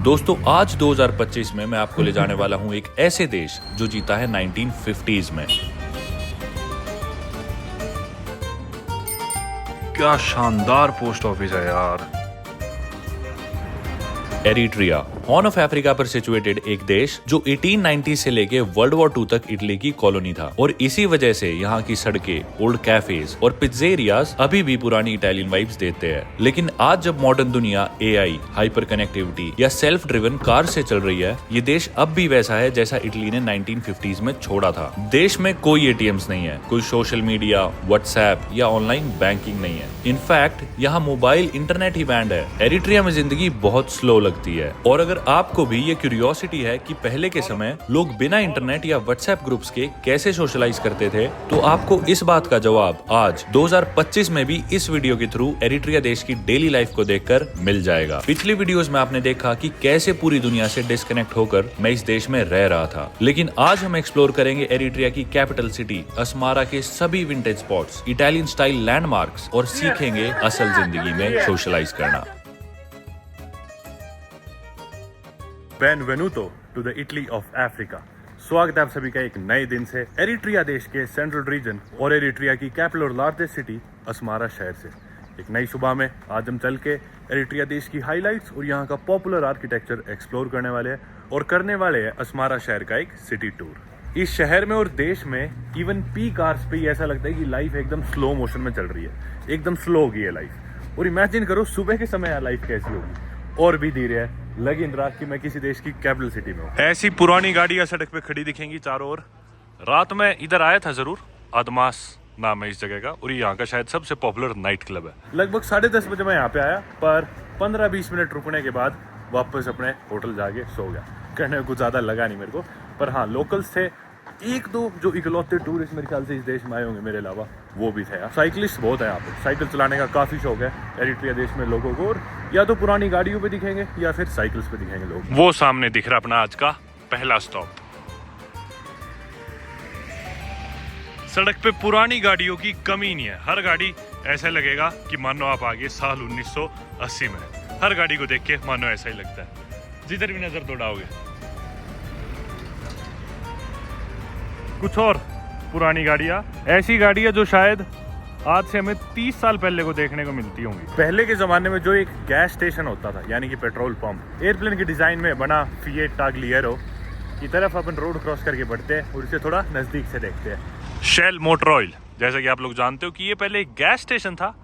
दोस्तों आज 2025 में मैं आपको ले जाने वाला हूं एक ऐसे देश जो जीता है 1950s में। क्या शानदार पोस्ट ऑफिस है यार। एरिट्रिया हॉर्न ऑफ अफ्रीका पर सिचुएटेड एक देश जो 1890 से लेके वर्ल्ड वॉर 2 तक इटली की कॉलोनी था और इसी वजह से यहाँ की सड़कें, ओल्ड कैफेज और पिज्जेरियाज अभी भी पुरानी इटालियन वाइब्स देते हैं। लेकिन आज जब मॉडर्न दुनिया एआई, हाइपर कनेक्टिविटी या सेल्फ ड्रिवन कार से चल रही है, ये देश अब भी वैसा है जैसा इटली ने 1950s में छोड़ा था। देश में कोई एटीएम्स नहीं है, कोई सोशल मीडिया, व्हाट्सएप या ऑनलाइन बैंकिंग नहीं है। इनफैक्ट यहाँ मोबाइल इंटरनेट ही बैंड है। एरिट्रिया में जिंदगी बहुत स्लो लगती है और अगर आपको भी ये क्यूरियोसिटी है कि पहले के समय लोग बिना इंटरनेट या व्हाट्सएप ग्रुप्स के कैसे सोशलाइज करते थे, तो आपको इस बात का जवाब आज 2025 में भी इस वीडियो के थ्रू एरिट्रिया देश की डेली लाइफ को देखकर मिल जाएगा। पिछली वीडियोस में आपने देखा कि कैसे पूरी दुनिया से डिस्कनेक्ट होकर मैं इस देश में रह रहा था, लेकिन आज हम एक्सप्लोर करेंगे एरिट्रिया की कैपिटल सिटी अस्मारा के सभी vintage spots, Italian style landmarks और सीखेंगे असल जिंदगी में सोशलाइज करना। Benvenuto to the Italy of Africa. स्वागत है आप सभी का एक नए दिन से एरिट्रिया देश के सेंट्रल रीजन और एरिट्रिया की कैपिटल और लार्जेस्ट सिटी अस्मारा शहर से। एक नई सुबह में आज हम चल के एरिट्रिया देश की हाइलाइट्स और यहाँ का पॉपुलर आर्किटेक्चर एक्सप्लोर करने वाले हैं और करने वाले हैं अस्मारा शहर का एक सिटी टूर। इस शहर में और देश में इवन पीक आवर्स पे ऐसा लगता है कि लाइफ एकदम स्लो मोशन में चल रही है, एकदम स्लो हो गई है लाइफ। और इमेजिन करो सुबह के समय लाइफ कैसी होगी, और भी धीरे है, लग इन रहा कि मैं किसी देश की कैपिटल सिटी में हूँ। ऐसी पुरानी गाड़ियां सड़क पे खड़ी दिखेंगी चारों ओर। रात में इधर आया था जरूर, अदमास नाम है इस जगह का, और यहाँ का शायद सबसे पॉपुलर नाइट क्लब है। लगभग 10:30 बजे मैं यहाँ पे आया, पर 15-20 मिनट रुकने के बाद वापस अपने होटल जाके सो गया। करने में कुछ ज्यादा लगा नहीं मेरे को, पर हाँ लोकल्स थे, एक दो जो इकलौते टूरिस्ट मेरे ख्याल से इस देश में आए होंगे मेरे अलावा, वो भी थे। साइकिलिस्ट बहुत है यहाँ पे, साइकिल चलाने का काफी शौक है एरिट्रिया देश में लोगों को, और या तो पुरानी गाड़ियों पे दिखेंगे या फिर साइकिल्स पे दिखेंगे लोग। वो सामने दिख रहा अपना आज का पहला स्टॉप। सड़क पे पुरानी गाड़ियों की कमी नहीं है, हर गाड़ी ऐसा लगेगा कि मानो आप आगे साल 1980 में। हर गाड़ी को देख के मानो ऐसा ही लगता है, जिधर भी नजर दौड़ाओगे। कुछ और पुरानी गाड़ियाँ, ऐसी गाड़ियाँ जो शायद आज से हमें 30 साल पहले को देखने को मिलती होंगी। पहले के जमाने में जो एक गैस स्टेशन होता था, यानी कि पेट्रोल पंप, एयरप्लेन के डिजाइन में बना फिएट टाग्लिएरो की तरफ अपन रोड क्रॉस करके बढ़ते हैं और इसे थोड़ा नजदीक से देखते हैं। शेल मोटर ऑयल, जैसा कि आप लोग जानते हो कि ये पहले एक गैस स्टेशन था,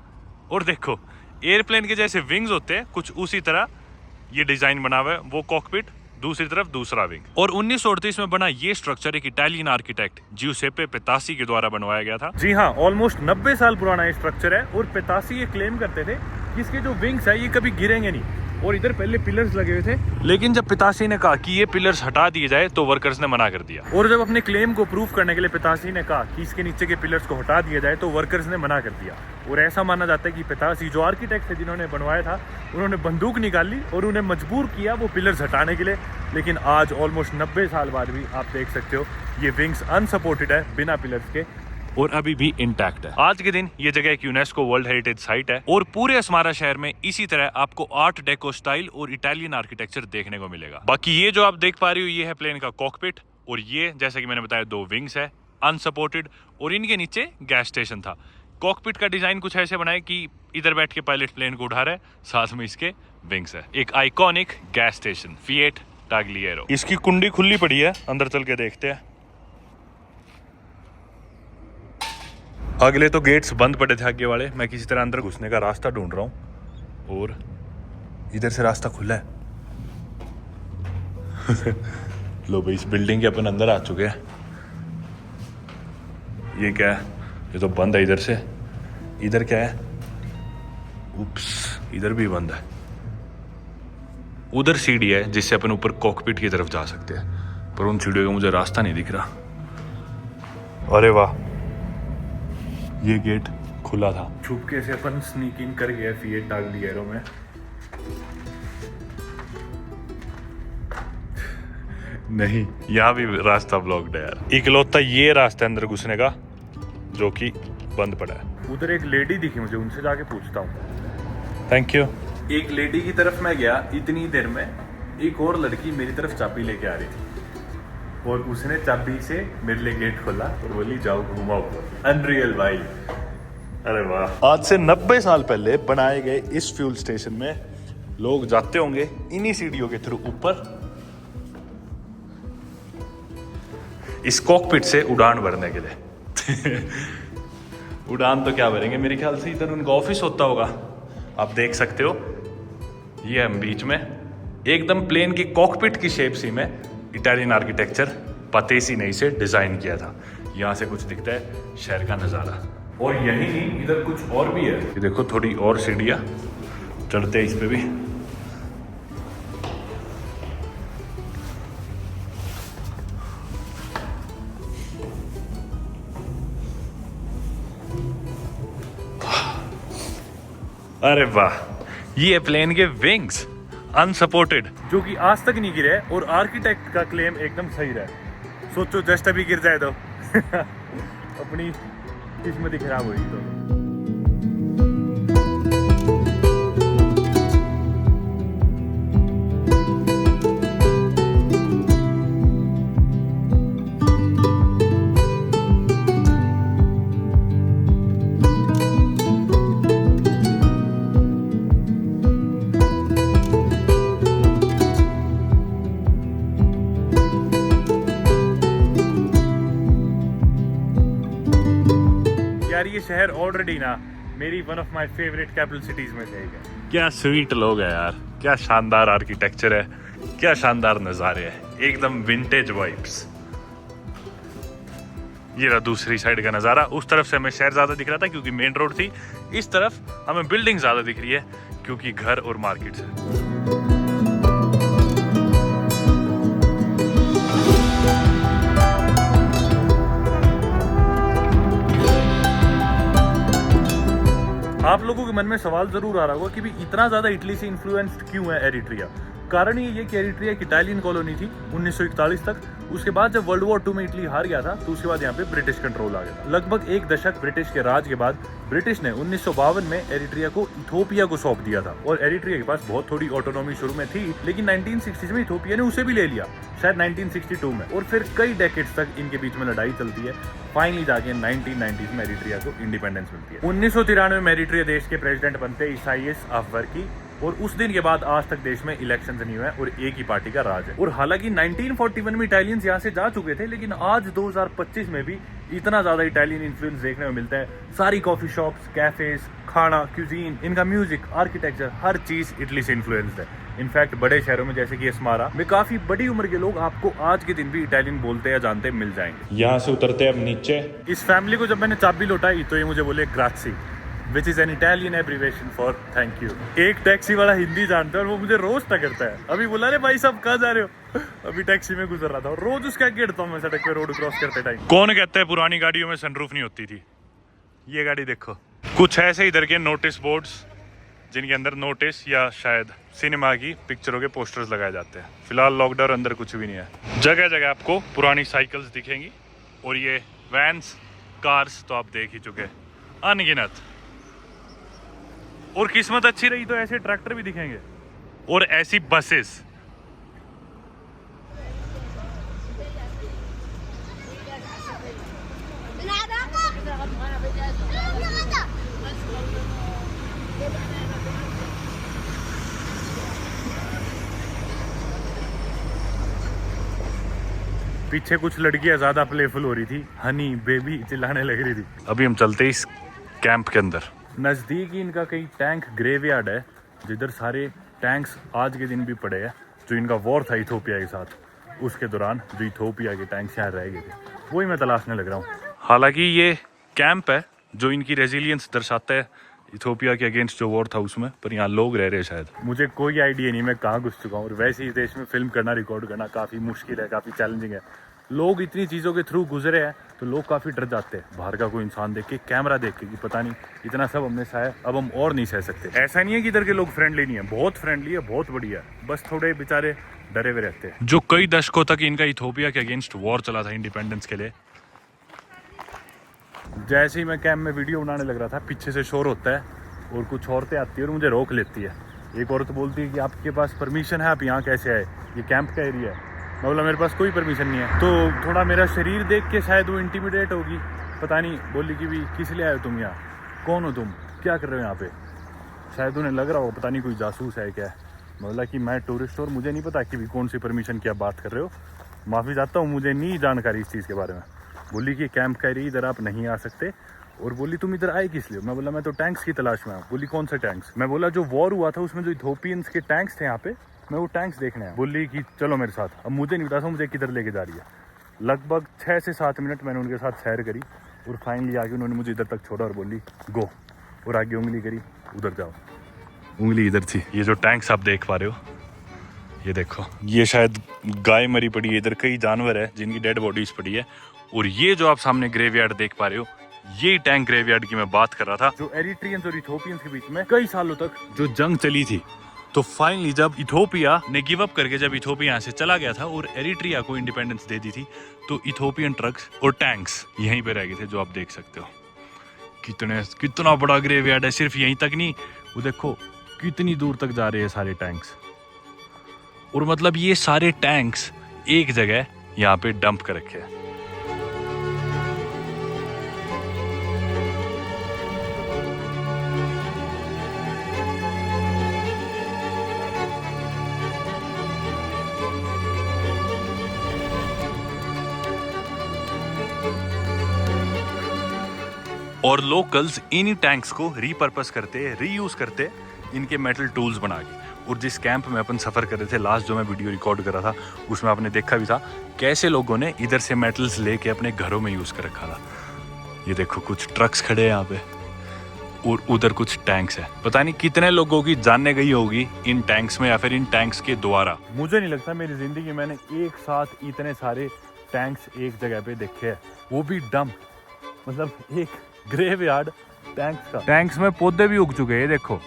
और देखो एयरप्लेन के जैसे विंग्स होते हैं कुछ उसी तरह ये डिजाइन बना हुआ है, वो कॉकपिट, दूसरी तरफ दूसरा विंग। और 1938 में बना ये स्ट्रक्चर एक इटालियन आर्किटेक्ट जिउसेप्पे पेतासी के द्वारा बनवाया गया था। जी हाँ, ऑलमोस्ट 90 साल पुराना ये स्ट्रक्चर है, और पेतासी ये क्लेम करते थे कि इसके जो विंग्स है ये कभी गिरेंगे नहीं, और इधर पहले पिलर्स लगे हुए थे। लेकिन जब पितासी ने कहा कि ये पिलर्स हटा दिए जाए तो वर्कर्स ने मना कर दिया, और जब अपने क्लेम को प्रूव करने के लिए पितासी ने कहा कि इसके नीचे के पिलर्स को हटा दिया जाए तो वर्कर्स ने मना कर दिया। और ऐसा माना जाता है कि पितासी जो आर्किटेक्ट थे जिन्होंने बनवाया था, उन्होंने बंदूक निकाली और उन्हें मजबूर किया वो पिलर्स हटाने के लिए। लेकिन आज ऑलमोस्ट 90 साल बाद भी आप देख सकते हो ये विंग्स अनसपोर्टेड है, बिना पिलर्स के, और अभी भी इंटैक्ट है। आज के दिन ये जगह एक यूनेस्को वर्ल्ड हेरिटेज साइट है, और पूरे अस्मारा शहर में इसी तरह आपको आर्ट डेको स्टाइल और इटालियन आर्किटेक्चर देखने को मिलेगा। बाकी ये जो आप देख पा रहे हो ये है प्लेन का कॉकपिट, और ये जैसा कि मैंने बताया 2 विंग्स है अनसपोर्टेड, और इनके नीचे गैस स्टेशन था। कॉकपिट का डिजाइन कुछ ऐसे बनाया कि इधर बैठ के पायलट प्लेन को उठा रहा है, साथ में इसके विंग्स है। एक आइकॉनिक गैस स्टेशन फिएट टाग्लिएरो। इसकी कुंडी खुली पड़ी है, अंदर चल के देखते हैं। अगले तो गेट्स बंद पड़े थे आगे वाले, मैं किसी तरह अंदर घुसने का रास्ता ढूंढ रहा हूँ, और इधर से रास्ता खुला है। लो भाई, इस बिल्डिंग के अपन अंदर आ चुके हैं। ये क्या है? ये तो बंद है इधर से। इधर क्या है? उप्स, इधर भी बंद है। उधर सीढ़ी है जिससे अपन ऊपर कॉकपिट की तरफ जा सकते हैं, पर उन सीढ़ियों का मुझे रास्ता नहीं दिख रहा। अरे वाह, ये गेट खुला था। छुपके से अपन स्नीक इन कर गए फिएट टाग्लिएरो में। नहीं, यहाँ भी रास्ता ब्लॉक्ड है यार। इकलौता ये रास्ता अंदर घुसने का जो कि बंद पड़ा है। उधर एक लेडी दिखी मुझे, उनसे जाके पूछता हूँ। Thank you. एक लेडी की तरफ मैं गया इतनी देर में, एक और लड़की मेरी तरफ चाबी लेके आ रही थी और उसने चाबी से मेरे लिए गेट खोला और बोली जाओ घुमाओ। अनरियल भाई, अरे वाह। आज से 90 साल पहले बनाए गए इस फ्यूल स्टेशन में लोग जाते होंगे इन्हीं सीढ़ियों के थ्रू ऊपर, इस कॉकपिट से उड़ान भरने के लिए। उड़ान तो क्या भरेंगे, मेरे ख्याल से इधर उनका ऑफिस होता होगा। आप देख सकते हो ये हम बीच में एकदम प्लेन की कॉकपिट की शेप सी में इटालियन आर्किटेक्चर पतेसी नई से डिजाइन किया था। यहाँ से कुछ दिखता है शहर का नज़ारा। और यही नहीं, इधर कुछ और भी है। ये देखो थोड़ी और सीढ़ियाँ चढ़ते हैं इस पे भी। अरे वाह, ये प्लेन के विंग्स अनसपोर्टेड, जो कि आज तक नहीं गिरे और आर्किटेक्ट का क्लेम एकदम सही रहा। सोचो जस्ट अभी गिर जाए तो अपनी किस्मत ही खराब होगी। तो यार ये शहर ऑलरेडी ना मेरी one of my favourite capital cities में से एक है। क्या स्वीट लोग हैं यार, क्या शानदार आर्किटेक्चर है, क्या शानदार नज़ारे हैं, एकदम विंटेज वाइब्स। ये रहा दूसरी साइड का नज़ारा। उस तरफ से हमें शहर ज़्यादा दिख रहा था क्योंकि मेन रोड थी, इस तरफ हमें बिल्डिंग ज़्यादा दिख रही है क्योंकि घर और मार्केट्स है। आप लोगों के मन में सवाल जरूर आ रहा होगा कि भी इतना ज्यादा इटली से इन्फ्लुएंस्ड क्यों है एरिट्रिया। कारण ये कि एरिट्रिया एक इटालियन कॉलोनी थी 1941 तक। उसके बाद जब वर्ल्ड वॉर 2 में इटली हार गया था तो उसके बाद यहाँ पे ब्रिटिश कंट्रोल आ गया था। लगभग एक दशक ब्रिटिश के राज के बाद ब्रिटिश ने 1952 में एरिट्रिया को इथोपिया को सौंप दिया था। और एरिट्रिया के पास बहुत थोड़ी ऑटोनॉमी शुरू में थी, लेकिन 1960s में इथोपिया ने उसे भी ले लिया, शायद 1962 में। और फिर कई डेकेड्स तक इनके बीच में लड़ाई चलती है। फाइनली जाके 1990s में एरिट्रिया को इंडिपेंडेंस मिलती है। 1993 में एरिट्रिया देश के प्रेसिडेंट बनते हैं इसाइयास अफवर्की, और उस दिन के बाद आज तक देश में इलेक्शंस नहीं हुए हैं और एक ही पार्टी का राज है। और हालांकि 1941 में इटालियंस यहाँ से जा चुके थे, लेकिन आज 2025 में भी इतना ज्यादा इटालियन इन्फ्लुएंस देखने को मिलता है। सारी कॉफी शॉप्स, कैफेज, खाना, क्यूजीन, इनका म्यूजिक, आर्किटेक्चर, हर चीज इटली से इन्फ्लुएंस्ड है। इनफैक्ट बड़े शहरों में जैसे कि अस्मारा में काफी बड़ी उम्र के लोग आपको आज के दिन भी इटालियन बोलते या जानते मिल जाएंगे। यहाँ से उतरते हैं अब नीचे। इस फैमिली को जब मैंने चाबी लौटाई तो ये मुझे बोले grazie, which is an Italian abbreviation for thank you. एक टैक्सी वाला हिंदी जानता है और वो मुझे रोज टकरता है। अभी बोला रे भाई साहब कहाँ जा रहे हो, अभी टैक्सी में गुजर रहा था और रोज उसका घेरता हूँ मैं सड़क पे रोड क्रॉस करते टाइम। कौन कहता है पुरानी गाड़ियों में सनरूफ नहीं होती थी, ये गाड़ी देखो। कुछ ऐसे इधर के नोटिस बोर्ड्स जिनके अंदर नोटिस या शायद सिनेमा की पिक्चरों के पोस्टर्स लगाए जाते हैं। फिलहाल लॉकडाउन अंदर कुछ भी नहीं है। जगह जगह आपको पुरानी साइकिल्स दिखेंगी और ये वैन्स, कार्स तो आप देख ही चुके अनगिनत। और किस्मत अच्छी रही तो ऐसे ट्रैक्टर भी दिखेंगे और ऐसी बसेस। पीछे कुछ लड़कियां ज्यादा प्लेफुल हो रही थी, हनी बेबी चिल्लाने लग रही थी। अभी हम चलते इस कैंप के अंदर। नजदीक ही इनका कई टैंक ग्रेवयार्ड है, जिधर सारे टैंक्स आज के दिन भी पड़े हैं, जो इनका वॉर था इथोपिया के साथ। उसके दौरान जो इथोपिया के टैंक्स यहाँ रह गए थे, वही मैं तलाशने लग रहा हूँ। हालांकि ये कैंप है जो इनकी रेजिलियंस दर्शाता है इथोपिया के अगेंस्ट जो वॉर था उसमें, पर यहाँ लोग रह रहे हैं शायद। मुझे कोई आइडिया नहीं मैं कहाँ घुस चुका हूँ। और वैसे ही देश में फिल्म करना, रिकॉर्ड करना काफ़ी मुश्किल है, काफ़ी चैलेंजिंग है। लोग इतनी चीज़ों के थ्रू गुजरे हैं तो लोग काफ़ी डर जाते हैं बाहर का कोई इंसान देख के, कैमरा देख के कि पता नहीं इतना सब हमने सहा, अब हम और नहीं सह सकते। ऐसा नहीं है कि इधर के लोग फ्रेंडली नहीं है, बहुत फ्रेंडली है, बहुत बढ़िया है, बस थोड़े बेचारे डरे हुए रहते हैं। जो कई दशकों तक इनका इथोपिया के अगेंस्ट वॉर चला था इंडिपेंडेंस के लिए। जैसे ही मैं कैंप में वीडियो बनाने लग रहा था, पीछे से शोर होता है और कुछ औरतें आती है और मुझे रोक लेती है। एक औरत बोलती है कि आपके पास परमिशन है, आप यहाँ कैसे आए, ये कैंप का एरिया है। मैं बोला मेरे पास कोई परमिशन नहीं है। तो थोड़ा मेरा शरीर देख के शायद वो इंटिमिडेट होगी, पता नहीं। बोली कि भी किस लिए आए हो तुम यहाँ, कौन हो तुम, क्या कर रहे हो यहाँ पे। शायद उन्हें लग रहा हो पता नहीं कोई जासूस है क्या है। मैं बोला कि मैं टूरिस्ट और मुझे नहीं पता कि भी कौन सी परमिशन की आप बात कर रहे हो, माफ़ी चाहता हूँ, मुझे नहीं जानकारी इस चीज़ के बारे में। बोली कि कैंप का एरिया, इधर आप नहीं आ सकते। और बोली तुम इधर आए किस लिए। मैं बोला मैं तो टैंक्स की तलाश में हूँ। बोली कौन से टैंक्स। मैं बोला जो वॉर हुआ था उसमें जो इथोपियंस के टैंक्स थे यहाँ पे, मैं वो टैंक्स देखने आया। बोली कि चलो मेरे साथ। अब मुझे नहीं पता था मुझे किधर लेके जा रही है। लगभग 6 से 7 मिनट मैंने उनके साथ सैर करी और फाइनली आके उन्होंने मुझे इधर तक छोड़ा और बोली गो, और आगे उंगली करी, उधर जाओ। उंगली इधर थी। ये जो टैंक्स आप देख पा रहे हो, ये देखो, ये शायद गाय मरी पड़ी है, इधर कई जानवर है जिनकी डेड बॉडीज पड़ी है। और ये जो आप सामने ग्रेवयार्ड देख पा रहे हो, ये टैंक ग्रेवयार्ड की मैं बात कर रहा था, जो एरिट्रियंस और इथोपियंस के बीच में कई सालों तक जो जंग चली थी। तो फाइनली जब इथोपिया ने गिव अप करके जब इथोपिया यहाँ से चला गया था और एरिट्रिया को इंडिपेंडेंस दे दी थी, तो इथोपियन ट्रक्स और टैंक्स यहीं पे रह गए थे, जो आप देख सकते हो। कितना बड़ा ग्रेवयार्ड है। सिर्फ यहीं तक नहीं, वो देखो कितनी दूर तक जा रहे हैं सारे टैंक्स। और मतलब ये सारे टैंक्स एक जगह यहाँ पे डंप कर रखे हैं। और लोकल्स इन्हीं टैंक्स को रीपर्पस करते, रीयूज करते, इनके मेटल टूल्स बना के। और जिस कैंप में अपन सफ़र कर रहे थे, लास्ट जो मैं वीडियो रिकॉर्ड कर रहा था, उसमें आपने देखा भी था कैसे लोगों ने इधर से मेटल्स लेके अपने घरों में यूज़ कर रखा था। ये देखो कुछ ट्रक्स खड़े हैं यहाँ पे और उधर कुछ टैंक्स है। पता नहीं कितने लोगों की जाने गई होगी इन टैंक्स में या फिर इन टैंक्स के द्वारा। मुझे नहीं लगता मेरी ज़िंदगी मैंने एक साथ इतने सारे टैंक्स एक जगह पे देखे हैं, वो भी डंप। मतलब एक ग्रेवयार्ड टैंक्स का। टैंक्स में पौधे भी उग चुके हैं, देखो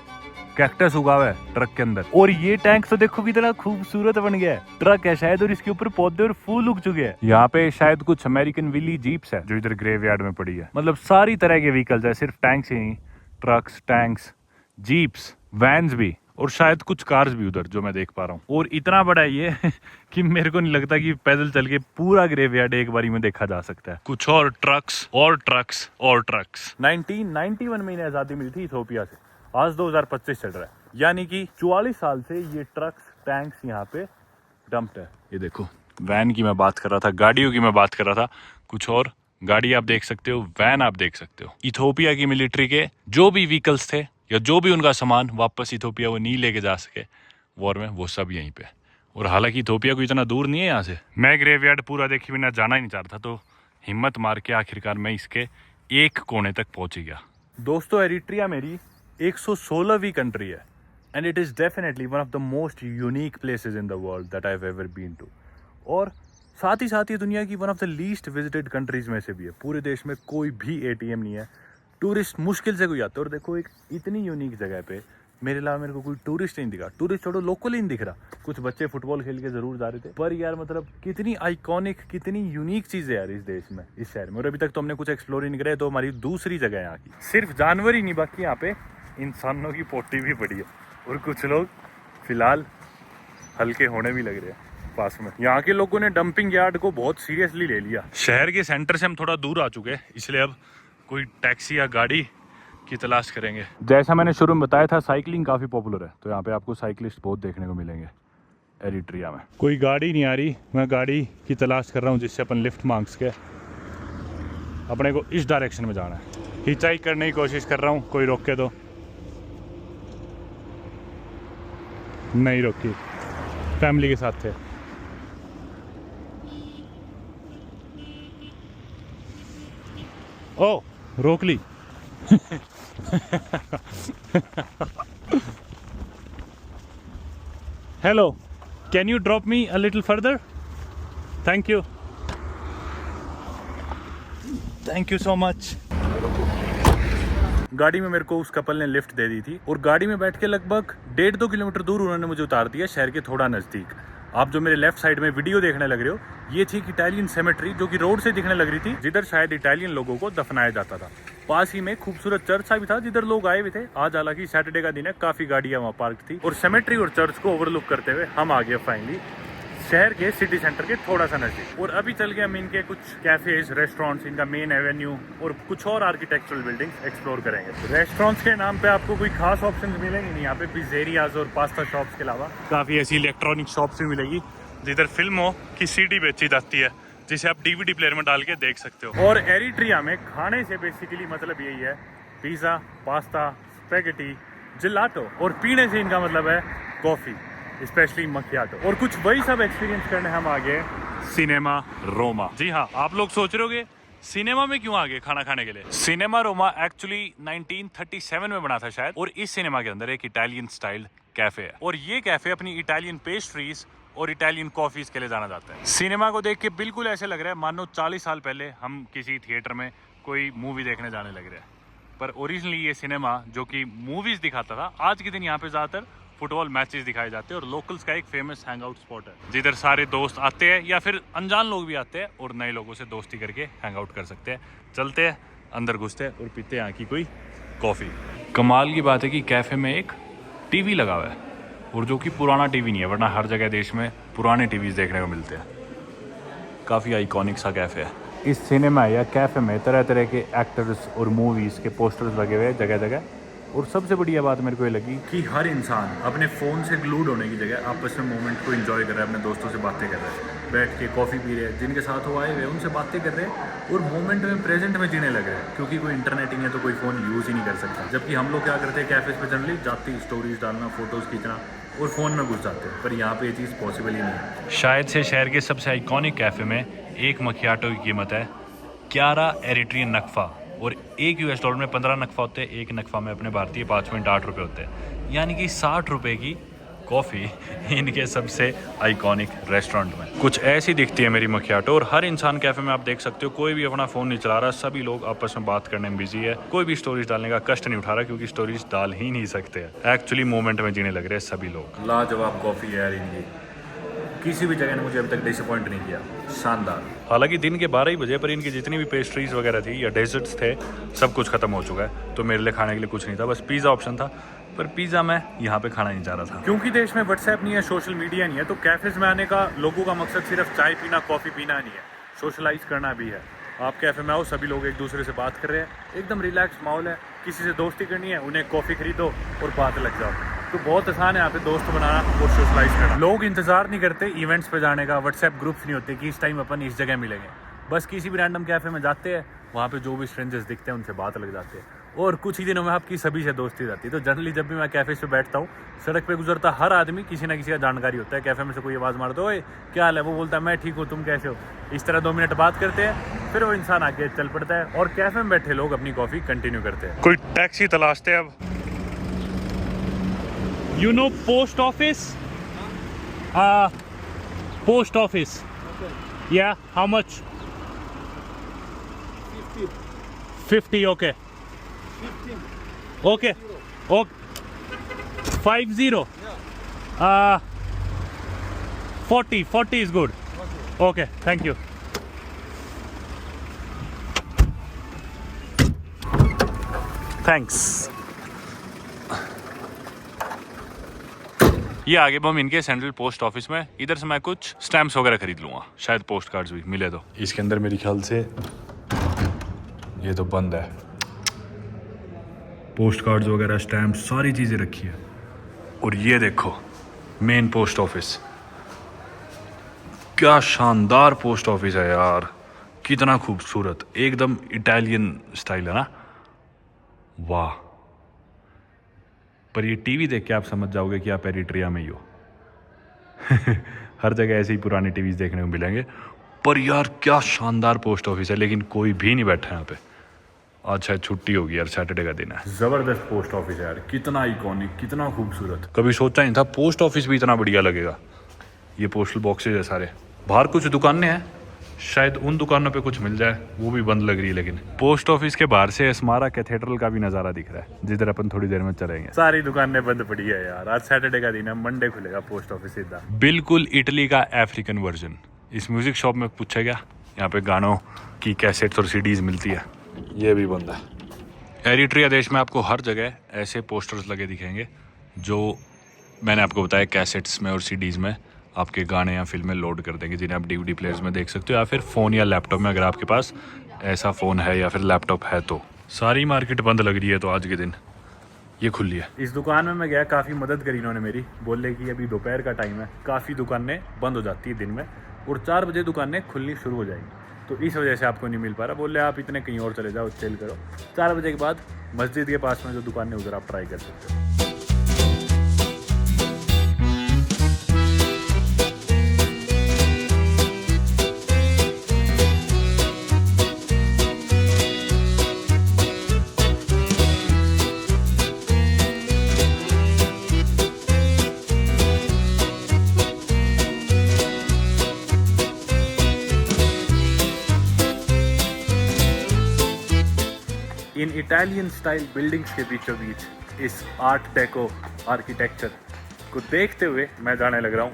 कैक्टस उगा हुआ है ट्रक के अंदर। और ये टैंक तो देखो कितना खूबसूरत बन गया है। ट्रक है शायद और इसके ऊपर पौधे और फूल उग चुके हैं। यहाँ पे शायद कुछ अमेरिकन विली जीप्स है जो इधर ग्रेवयार्ड में पड़ी है। मतलब सारी तरह के व्हीकल्स है, सिर्फ टैंक्स ही नहीं, ट्रक्स, टैंक्स, जीप्स, वैन्स भी, और शायद कुछ कार्स भी उधर जो मैं देख पा रहा हूँ। और इतना बड़ा है ये कि मेरे को नहीं लगता कि पैदल चल के पूरा ग्रेवयार्ड एक बारी में देखा जा सकता है। कुछ और ट्रक्स और ट्रक्स और ट्रक्स। 1991 में इन्हें आज़ादी मिली थी इथोपिया से, आज 2025 चल रहा है, यानी कि 44 साल से ये ट्रक्स, टैंक्स यहाँ पे डंप्ड है। ये देखो वैन की मैं बात कर रहा था, गाड़ियों की मैं बात कर रहा था, कुछ और गाड़ी आप देख सकते हो, वैन आप देख सकते हो। इथोपिया की मिलिट्री के जो भी व्हीकल्स थे या जो भी उनका सामान वापस इथोपिया वो नहीं लेके जा सके वॉर में, वो सब यहीं पे। और हालांकि इथोपिया को इतना दूर नहीं है यहाँ से। मैं ग्रेवयार्ड पूरा देखे बिना जाना ही नहीं चाहता, तो हिम्मत मार के आखिरकार मैं इसके एक कोने तक पहुंच गया। दोस्तों एरिट्रिया मेरी 116वीं कंट्री है and it is definitely one of the most unique places in the world that I have ever been to. और साथ ही दुनिया की one of the least visited countries में से भी है। पूरे देश में कोई भी एटीएम नहीं है, टूरिस्ट मुश्किल से कोई आता है। और देखो एक इतनी यूनिक जगह पे मेरे अलावा मेरे को कोई टूरिस्ट नहीं दिखा। टूरिस्ट छोड़ो, लोकल ही नहीं दिख रहा। कुछ बच्चे फुटबॉल खेल के जरूर जा रहे थे, पर यार मतलब कितनी आइकॉनिक, कितनी यूनिक चीज़ है यार इस देश में, इस शहर में। और अभी तक तो हमने कुछ एक्सप्लोर ही नहीं करा, तो हमारी दूसरी जगह है यहाँ की। सिर्फ जानवर ही नहीं, बाकी यहाँ पे इंसानों की पोटी भी पड़ी है और कुछ लोग फिलहाल हल्के होने भी लग रहे हैं पास में। यहाँ के लोगों ने डंपिंग यार्ड को बहुत सीरियसली ले लिया। शहर के सेंटर से हम थोड़ा दूर आ चुके हैं, इसलिए अब कोई टैक्सी या गाड़ी की तलाश करेंगे। जैसा मैंने शुरू में बताया था, साइकिलिंग काफ़ी पॉपुलर है, तो यहाँ पे आपको साइकिलिस्ट बहुत देखने को मिलेंगे एरिट्रिया में। कोई गाड़ी नहीं आ रही, मैं गाड़ी की तलाश कर रहा हूँ जिससे अपन लिफ्ट मांग सके। अपने को इस डायरेक्शन में जाना है। हिचाइक करने की कोशिश कर रहा हूँ, कोई रोके तो नहीं रोकी, फैमिली के साथ थे। ओ रोक ली। Hello, can you drop me a little further? Thank you, thank you so much. गाड़ी में मेरे को उस कपल ने लिफ्ट दे दी थी और गाड़ी में बैठ के लगभग 1.5-2 किलोमीटर दूर उन्होंने मुझे उतार दिया, शहर के थोड़ा नज़दीक। आप जो मेरे लेफ्ट साइड में वीडियो देखने लग रहे हो, ये थी एक इटालियन सेमेट्री जो कि रोड से दिखने लग रही थी, जिधर शायद इटालियन लोगों को दफनाया जाता था। पास ही में खूबसूरत चर्च सा भी था जिधर लोग आए हुए थे। आज हालांकि सैटरडे का दिन है, काफी गाड़ियां वहाँ पार्क थी। और सेमेट्री और चर्च को ओवरलुक करते हुए हम आ गए फाइनली शहर के सिटी सेंटर के थोड़ा सा नजदीक। और अभी चल गया हम इनके कुछ कैफेज, रेस्टोरेंट्स, इनका मेन एवेन्यू और कुछ और आर्किटेक्चरल बिल्डिंग्स एक्सप्लोर करेंगे। रेस्टोरेंट्स के नाम पे आपको कोई खास ऑप्शन मिलेंगे नहीं यहाँ पे, पिज़्ज़ेरियाज और पास्ता शॉप्स के अलावा काफी ऐसी इलेक्ट्रॉनिक शॉप्स भी मिलेगी जिधर फिल्मों की सीडी बेची जाती है, जिसे आप डीवीडी प्लेयर में डाल के देख सकते हो। और एरिट्रिया में खाने से बेसिकली मतलब यही है, पिज़्ज़ा, पास्ता, स्पेगेटी, जिलाटो, और पीने से इनका मतलब है कॉफी, स्पेशली मकियाटो। और कुछ वही सब एक्सपीरियंस करने हम आ गए सिनेमा रोमा। जी हाँ, आप लोग सोच रहे होगे सिनेमा में क्यों आ गए खाना खाने के लिए। सिनेमा रोमा एक्चुअली 1937 में बना था शायद, और इस सिनेमा के अंदर एक इटालियन स्टाइल कैफे है। और ये कैफे अपनी इटालियन पेस्ट्रीज और इटालियन कॉफीज के लिए जाना जाता है। सिनेमा को देख के बिल्कुल ऐसे लग रहा है मानो 40 साल पहले हम किसी थिएटर में कोई मूवी देखने जाने लग रहे हैं। पर ओरिजिनली ये सिनेमा जो कि मूवीज दिखाता था, आज के दिन यहाँ पे ज्यादातर फुटबॉल मैचेस दिखाए जाते हैं और लोकल्स का एक फेमस हैंग आउट स्पॉट है जिधर सारे दोस्त आते हैं या फिर अनजान लोग भी आते हैं और नए लोगों से दोस्ती करके हैंग आउट कर सकते हैं। चलते हैं अंदर, घुसते हैं और पीते हैं यहाँ की कोई कॉफ़ी। कमाल की बात है कि कैफ़े में एक टीवी लगा हुआ है, और जो कि पुराना टीवी नहीं है, वरना हर जगह देश में पुराने टीवीज़ देखने को मिलते हैं। काफ़ी आइकॉनिक सा कैफ़े है। इस सिनेमा या कैफ़े में तरह तरह के एक्टर्स और मूवीज़ के पोस्टर्स लगे हुए हैं जगह जगह। और सबसे बढ़िया बात मेरे को ये लगी कि हर इंसान अपने फ़ोन से ग्लूड होने की जगह आपस में मोमेंट को एंजॉय कर रहा है, अपने दोस्तों से बातें कर रहा है, बैठ के कॉफ़ी पी रहे हैं, जिनके साथ वो आए हुए उनसे बातें कर रहे हैं और मोमेंट में प्रेजेंट में जीने लग रहे हैं। क्योंकि कोई इंटरनेट ही है तो कोई फ़ोन यूज़ ही नहीं कर सकता। जबकि हम लोग क्या करते हैं कैफ़ेज़ पे जनरली जाती स्टोरीज डालना, फोटोज़ खींचना और फ़ोन में घुस जाते हैं, पर यहाँ पे ये चीज़ पॉसिबल ही नहीं है। शायद से शहर के सबसे आइकॉनिक कैफ़े में एक मकियाटो की कीमत है 11 एरिट्रियन नक्फा, और $1 में 15 नक्फा होते हैं। एक नक्फा में अपने भारतीय 5.8 रुपये होते हैं, यानी कि 60 रुपये की कॉफ़ी इनके सबसे आइकॉनिक रेस्टोरेंट में। कुछ ऐसी दिखती है मेरी मकियाटो। और हर इंसान कैफ़े में आप देख सकते हो कोई भी अपना फ़ोन नहीं चला रहा, सभी लोग आपस में बात करने में बिजी है। कोई भी स्टोरीज डालने का कष्ट नहीं उठा रहा, क्योंकि स्टोरीज डाल ही नहीं सकते हैं। एक्चुअली मोमेंट में जीने लग रहे हैं सभी लोग। लाजवाब कॉफ़ी है यार इनकी, किसी भी जगह ने मुझे अभी तक डिसअपॉइंट नहीं किया, शानदार। हालांकि दिन के 12 ही बजे, पर इनकी जितनी भी पेस्ट्रीज वगैरह थी या डेजर्ट्स थे सब कुछ खत्म हो चुका है। तो मेरे लिए खाने के लिए कुछ नहीं था, बस पिज़्ज़ा ऑप्शन था। पर पिज़्ज़ा मैं यहाँ पे खाना नहीं चाह रहा था, क्योंकि देश में व्हाट्सएप नहीं है, सोशल मीडिया नहीं है। तो कैफेज में आने का लोगों का मकसद सिर्फ चाय पीना, कॉफ़ी पीना नहीं है, सोशलाइज करना भी है। आप कैफे में आओ, सभी लोग एक दूसरे से बात कर रहे हैं, एकदम रिलैक्स माहौल है। किसी से दोस्ती करनी है, उन्हें कॉफ़ी खरीदो और बात लग जाओ। तो बहुत आसान है यहाँ पे दोस्त बनाना और सोशलाइज करना। लोग इंतजार नहीं करते इवेंट्स पे जाने का, व्हाट्सएप ग्रुप्स नहीं होते कि इस टाइम अपन इस जगह मिलेंगे। बस किसी भी रैंडम कैफे में जाते हैं, वहाँ पे जो भी स्ट्रेंजर्स दिखते हैं उनसे बात लग जाती है, और कुछ ही दिनों में आपकी सभी से दोस्ती जाती है। तो जनरली जब भी मैं कैफे पे बैठता हूँ, सड़क पे गुजरता हर आदमी किसी ना किसी का जानकारी होता है। कैफे में से कोई आवाज़ मारता है, ओए क्या हाल है, वो बोलता है मैं ठीक हूँ, तुम कैसे हो। इस तरह 2 मिनट बात करते हैं, फिर वो इंसान आगे चल पड़ता है और कैफे में बैठे लोग अपनी कॉफ़ी कंटिन्यू करते हैं। कोई टैक्सी तलाशते हैं अब। You know post office? Post office. Okay. Yeah, how much? 50. 50, okay. 15. Okay. Okay. 50. Yeah. 40 is good. Okay. Okay, thank you. Thanks. ये आगे हम इनके सेंट्रल पोस्ट ऑफिस में, इधर से मैं कुछ स्टैम्प्स वगैरह खरीद लूँगा, शायद पोस्ट कार्ड्स भी मिले तो। इसके अंदर मेरे ख्याल से ये तो बंद है। पोस्ट कार्ड्स वगैरह, स्टैम्प्स, सारी चीज़ें रखी है। और ये देखो मेन पोस्ट ऑफिस, क्या शानदार पोस्ट ऑफिस है यार, कितना खूबसूरत, एकदम इटालियन स्टाइल है ना, वाह। पर ये टीवी देख के आप समझ जाओगे कि आप एरिट्रिया में ही हो। हर जगह ऐसे ही पुराने टीवीज देखने को मिलेंगे। पर यार क्या शानदार पोस्ट ऑफिस है, लेकिन कोई भी नहीं बैठा यहाँ पे। आज शायद छुट्टी होगी यार, सैटरडे का दिन है। जबरदस्त पोस्ट ऑफिस है यार, कितना आइकॉनिक, कितना खूबसूरत। कभी सोचा नहीं था पोस्ट ऑफिस भी इतना बढ़िया लगेगा। ये पोस्टल बॉक्सेज है सारे। बाहर कुछ दुकानें हैं, शायद उन दुकानों पे कुछ मिल जाए, वो भी बंद लग रही है। लेकिन पोस्ट ऑफिस के बाहर से स्मारा कैथेड्रल का भी नज़ारा दिख रहा है, जिधर अपन थोड़ी देर में चलेंगे। सारी दुकानें बंद पड़ी है यार, आज सैटरडे का दिन है, मंडे खुलेगा पोस्ट ऑफिस सीधा। बिल्कुल इटली का अफ्रीकन वर्जन। इस म्यूजिक शॉप में पूछा गया, यहाँ पे गानों की कैसेट्स और सीडीज मिलती है, ये भी बंद है। एरिट्रिया देश में आपको हर जगह ऐसे पोस्टर्स लगे दिखेंगे जो मैंने आपको बताया कैसेट्स में और सीडीज़ में आपके गाने या फिल्में लोड कर देंगे, जिन्हें आप डीवीडी प्लेयर्स में देख सकते हो या फिर फ़ोन या लैपटॉप में, अगर आपके पास ऐसा फ़ोन है या फिर लैपटॉप है तो। सारी मार्केट बंद लग रही है तो आज के दिन ये खुली है। इस दुकान में मैं गया, काफ़ी मदद करी इन्होंने मेरी। बोले कि अभी दोपहर का टाइम है, काफ़ी दुकानें बंद हो जाती है दिन में और 4 बजे दुकानें खुलनी शुरू हो जाएंगी, तो इस वजह से आपको नहीं मिल पा रहा। बोले आप इतने कहीं और चले जाओ, चिल करो, 4 बजे के बाद मस्जिद के पास में जो दुकानें उधर आप ट्राई कर सकते हो। इन इटालियन स्टाइल बिल्डिंग्स के बीचों बीच इस आर्ट डेको आर्किटेक्चर को देखते हुए मैं जाने लग रहा हूँ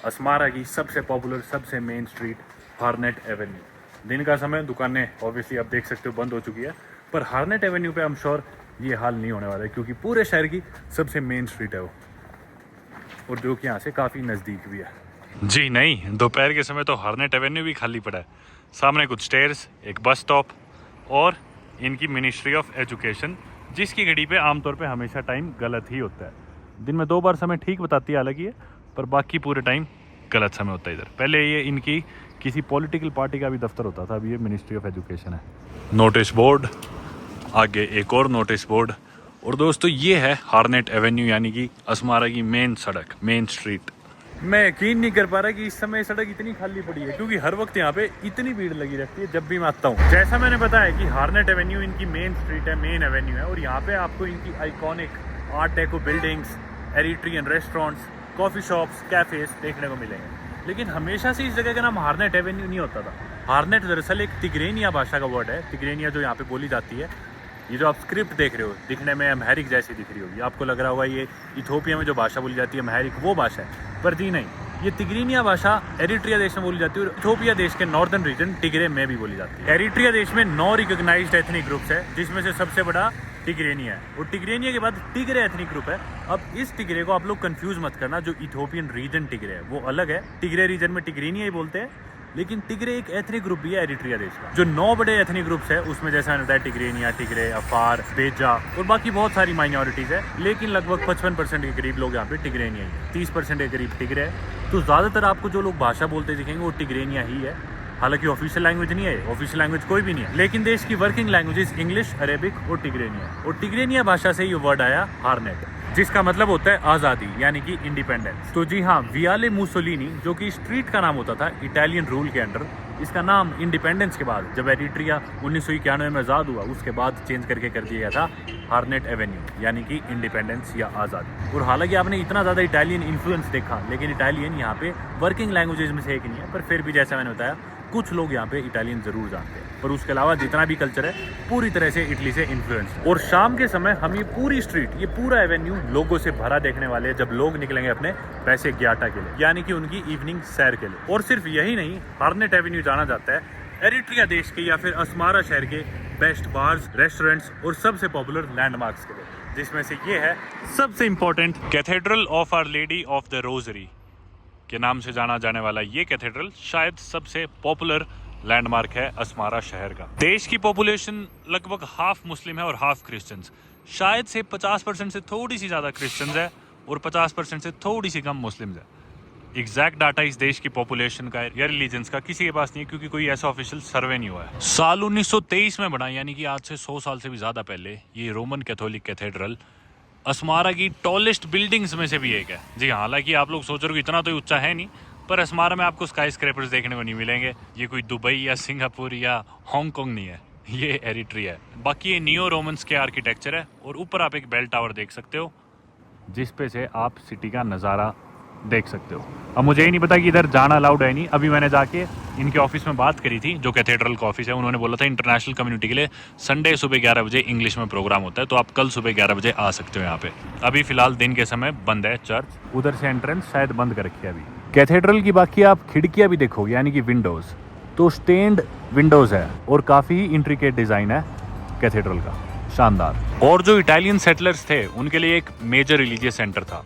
अस्मारा की सबसे पॉपुलर, सबसे मेन स्ट्रीट हार्नेट एवेन्यू। दिन का समय, दुकानें ऑब्वियसली आप देख सकते हो बंद हो चुकी है, पर हार्नेट एवेन्यू पे आई एम श्योर ये हाल नहीं होने वाला है, क्योंकि पूरे शहर की सबसे मेन स्ट्रीट है वो, और जो कि यहाँ से काफ़ी नज़दीक भी है। जी नहीं, दोपहर के समय तो हार्नेट एवेन्यू भी खाली पड़ा है। सामने कुछ स्टेयर्स, एक बस स्टॉप और इनकी मिनिस्ट्री ऑफ एजुकेशन, जिसकी घड़ी पे आमतौर पे हमेशा टाइम गलत ही होता है। दिन में 2 बार समय ठीक बताती है हालांकि ये, पर बाकी पूरे टाइम गलत समय होता है इधर। पहले ये इनकी किसी पॉलिटिकल पार्टी का भी दफ्तर होता था, अभी ये मिनिस्ट्री ऑफ एजुकेशन है। नोटिस बोर्ड, आगे एक और नोटिस बोर्ड, और दोस्तों ये है हार्नेट एवेन्यू, यानी कि अस्मारा की मेन सड़क, मेन स्ट्रीट। मैं यकीन नहीं कर पा रहा कि इस समय सड़क इतनी खाली पड़ी है, क्योंकि हर वक्त यहाँ पे इतनी भीड़ लगी रहती है जब भी मैं आता हूँ। जैसा मैंने बताया कि हार्नेट एवेन्यू इनकी मेन स्ट्रीट है, मेन एवेन्यू है, और यहाँ पे आपको इनकी iconic art deco buildings, Eritrean restaurants, coffee shops, cafes देखने को मिलेंगे। लेकिन हमेशा से इस जगह का नाम हार्नेट एवेन्यू नहीं होता था। हार्नेट दरअसल एक तिग्रेनिया भाषा का वर्ड है। तिग्रेनिया जो यहाँ पे बोली जाती है, ये जो आप स्क्रिप्ट देख रहे हो दिखने में अम्हारिक जैसी दिख रही होगी, आपको लग रहा होगा ये इथोपिया में जो भाषा बोली जाती है अम्हारिक, वो भाषा है, पर जी नहीं, ये तिग्रेनिया भाषा एरिट्रिया देश में बोली जाती है और इथोपिया देश के नॉर्दर्न रीजन टिग्रे में भी बोली जाती है। एरिट्रिया देश में 9 रिकॉग्नाइज्ड एथनिक ग्रुप्स है, जिसमें से सबसे बड़ा टिग्रेनिया है, और टिग्रेनिया के बाद टिग्रे एथनिक ग्रुप है। अब इस टिग्रे को आप लोग कंफ्यूज मत करना, जो इथोपियन रीजन टिग्रे है वो अलग है। टिग्रे रीजन में टिग्रेनिया ही बोलते हैं, लेकिन टिग्रे एक एथनिक ग्रुप भी है एरिट्रिया देश का। जो 9 बड़े एथनिक ग्रुप्स है उसमें जैसा मैंने बताया टिग्रेनिया, टिग्रे, अफार, बेजा और बाकी बहुत सारी माइनॉरिटीज़ है, लेकिन लगभग 55% के करीब लोग यहाँ पे टिग्रेनिया ही है, 30% के करीब टिग्रे है। तो ज़्यादातर आपको जो लोग भाषा बोलते दिखेंगे वो टिग्रेनिया ही है। हालांकि ऑफिशियल लैंग्वेज नहीं है, ऑफिशियल लैंग्वेज कोई भी नहीं है, लेकिन देश की वर्किंग लैंग्वेजेस इंग्लिश, अरेबिक और टिग्रेनिया, और टिग्रेनिया भाषा से ये वर्ड आया हार्नेट, जिसका मतलब होता है आज़ादी, यानी कि इंडिपेंडेंस। तो जी हाँ, वियाले मुसोलिनी जो कि स्ट्रीट का नाम होता था इटालियन रूल के अंडर, इसका नाम इंडिपेंडेंस के बाद, जब एरिट्रिया 1991 में आज़ाद हुआ, उसके बाद चेंज करके कर दिया गया था हार्नेट एवेन्यू, यानी कि इंडिपेंडेंस या आज़ादी। और हालांकि आपने इतना ज़्यादा इटालियन इन्फ्लुएंस देखा, लेकिन इटालियन यहाँ पे वर्किंग लैंग्वेजेस में से एक नहीं है, पर फिर भी जैसा मैंने बताया कुछ लोग यहाँ पे इटालियन ज़रूर जानते हैं, पर उसके अलावा जितना भी कल्चर है पूरी तरह से इटली से इन्फ्लुएंस है। और शाम के समय हम ये पूरी स्ट्रीट, ये पूरा एवेन्यू लोगों से भरा देखने वाले हैं, जब लोग निकलेंगे अपने पैसे ग्याटा के लिए, यानी कि उनकी इवनिंग सैर के लिए। और सिर्फ यही नहीं, हार्नेट एवेन्यू जाना जाता है एरिट्रिया देश के या फिर अस्मारा शहर के बेस्ट बार्स, रेस्टोरेंट्स और सबसे पॉपुलर लैंडमार्क्स के लिए, जिसमें से ये है सबसे important cathedral of Our Lady of the Rosary के नाम से जाना जाने वाला ये कैथेड्रल शायद सबसे पॉपुलर लैंडमार्क है अस्मारा शहर का। देश की पॉपुलेशन लगभग हाफ मुस्लिम है और हाफ क्रिश्चियंस, शायद से 50% से थोड़ी सी ज़्यादा क्रिश्चियंस है और 50% से थोड़ी सी कम मुस्लिम्स है। एग्जैक्ट डाटा इस देश की पॉपुलेशन का या रिलीजन्स का किसी के पास नहीं है, क्योंकि कोई ऐसा ऑफिशियल सर्वे नहीं हुआ है। साल 1923 में बना, यानी कि आज से 100 साल से भी ज़्यादा पहले, ये रोमन कैथोलिक कैथेड्रल अस्मारा की टॉलेस्ट बिल्डिंग्स में से भी एक है। जी हाँ, हालांकि आप लोग सोच रहे हो इतना तो ऊंचा है नहीं, पर अस्मारा में आपको स्काई स्क्रैपर्स देखने को नहीं मिलेंगे। ये कोई दुबई या सिंगापुर या हांगकांग नहीं है, ये एरिट्रिया है। बाकी ये नियो रोमन्स के आर्किटेक्चर है, और ऊपर आप एक बेल टावर देख सकते हो, जिस पे से आप सिटी का नज़ारा देख सकते हो। अब मुझे ही नहीं पता कि इधर जाना अलाउड है नहीं। अभी मैंने जाके इनके ऑफिस में बात करी थी, जो कैथेड्रल का ऑफिस है, उन्होंने बोला था इंटरनेशनल कम्युनिटी के लिए संडे सुबह 11 बजे इंग्लिश में प्रोग्राम होता है, तो आप कल सुबह 11 बजे आ सकते हो यहाँ पे। अभी फिलहाल दिन के समय बंद है चर्च, उधर से एंट्रेंस शायद बंद कर रखी है अभी। कैथेड्रल की बाकी आप खिड़कियाँ भी देखोगे, यानी कि विंडोज़, तो स्टेन्ड विंडोज़ है और काफ़ी इंट्रिकेट डिज़ाइन है कैथेड्रल का। शानदार। और जो इटालियन सेटलर्स थे उनके लिए एक मेजर रिलीजियस सेंटर था।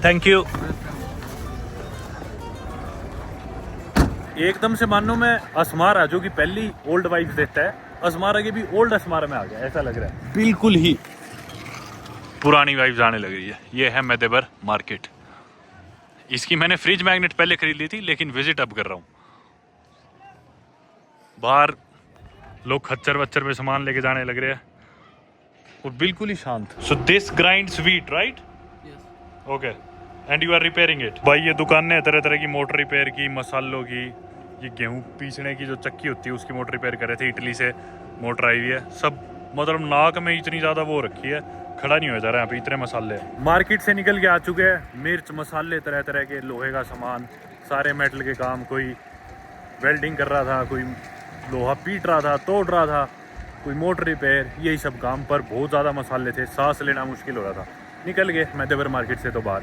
Thank you. एकदम से मानो मैं असमारा जो कि पहली ओल्ड वाइफ देता है, असमारा के भी ओल्ड असमारा में आ गया, ऐसा लग रहा है। बिल्कुल ही पुरानी वाइब्स आने लग रही है। ये है मेदेबर मार्केट। इसकी मैंने फ्रिज मैग्नेट पहले खरीद ली थी, लेकिन विजिट अब कर रहा हूँ। बाहर लोग खच्चर वच्चर पे सामान लेके जाने लग रहे हैं और बिल्कुल ही शांत। So this grinds wheat right? Okay, and you are repairing it. भाई ये दुकानें हैं तरह तरह की, मोटर रिपेयर की, मसालों की, ये गेहूं पीसने की जो चक्की होती है उसकी मोटर रिपेयर कर रहे थे। इटली से मोटर आई हुई है। सब मतलब नाक में इतनी ज़्यादा वो रखी है, खड़ा नहीं हो जा रहा है यहाँ पे, इतने मसाले हैं। मार्केट से निकल के आ चुके हैं, मिर्च मसाले तरह तरह के, लोहे का सामान, सारे मेटल के काम। कोई वेल्डिंग कर रहा था, कोई लोहा पीट रहा था, तोड़ रहा था, कोई मोटर रिपेयर, यही सब काम पर बहुत ज़्यादा मसाले थे। सांस लेना मुश्किल हो रहा था। निकल गए मेदेबर मार्केट से तो बाहर।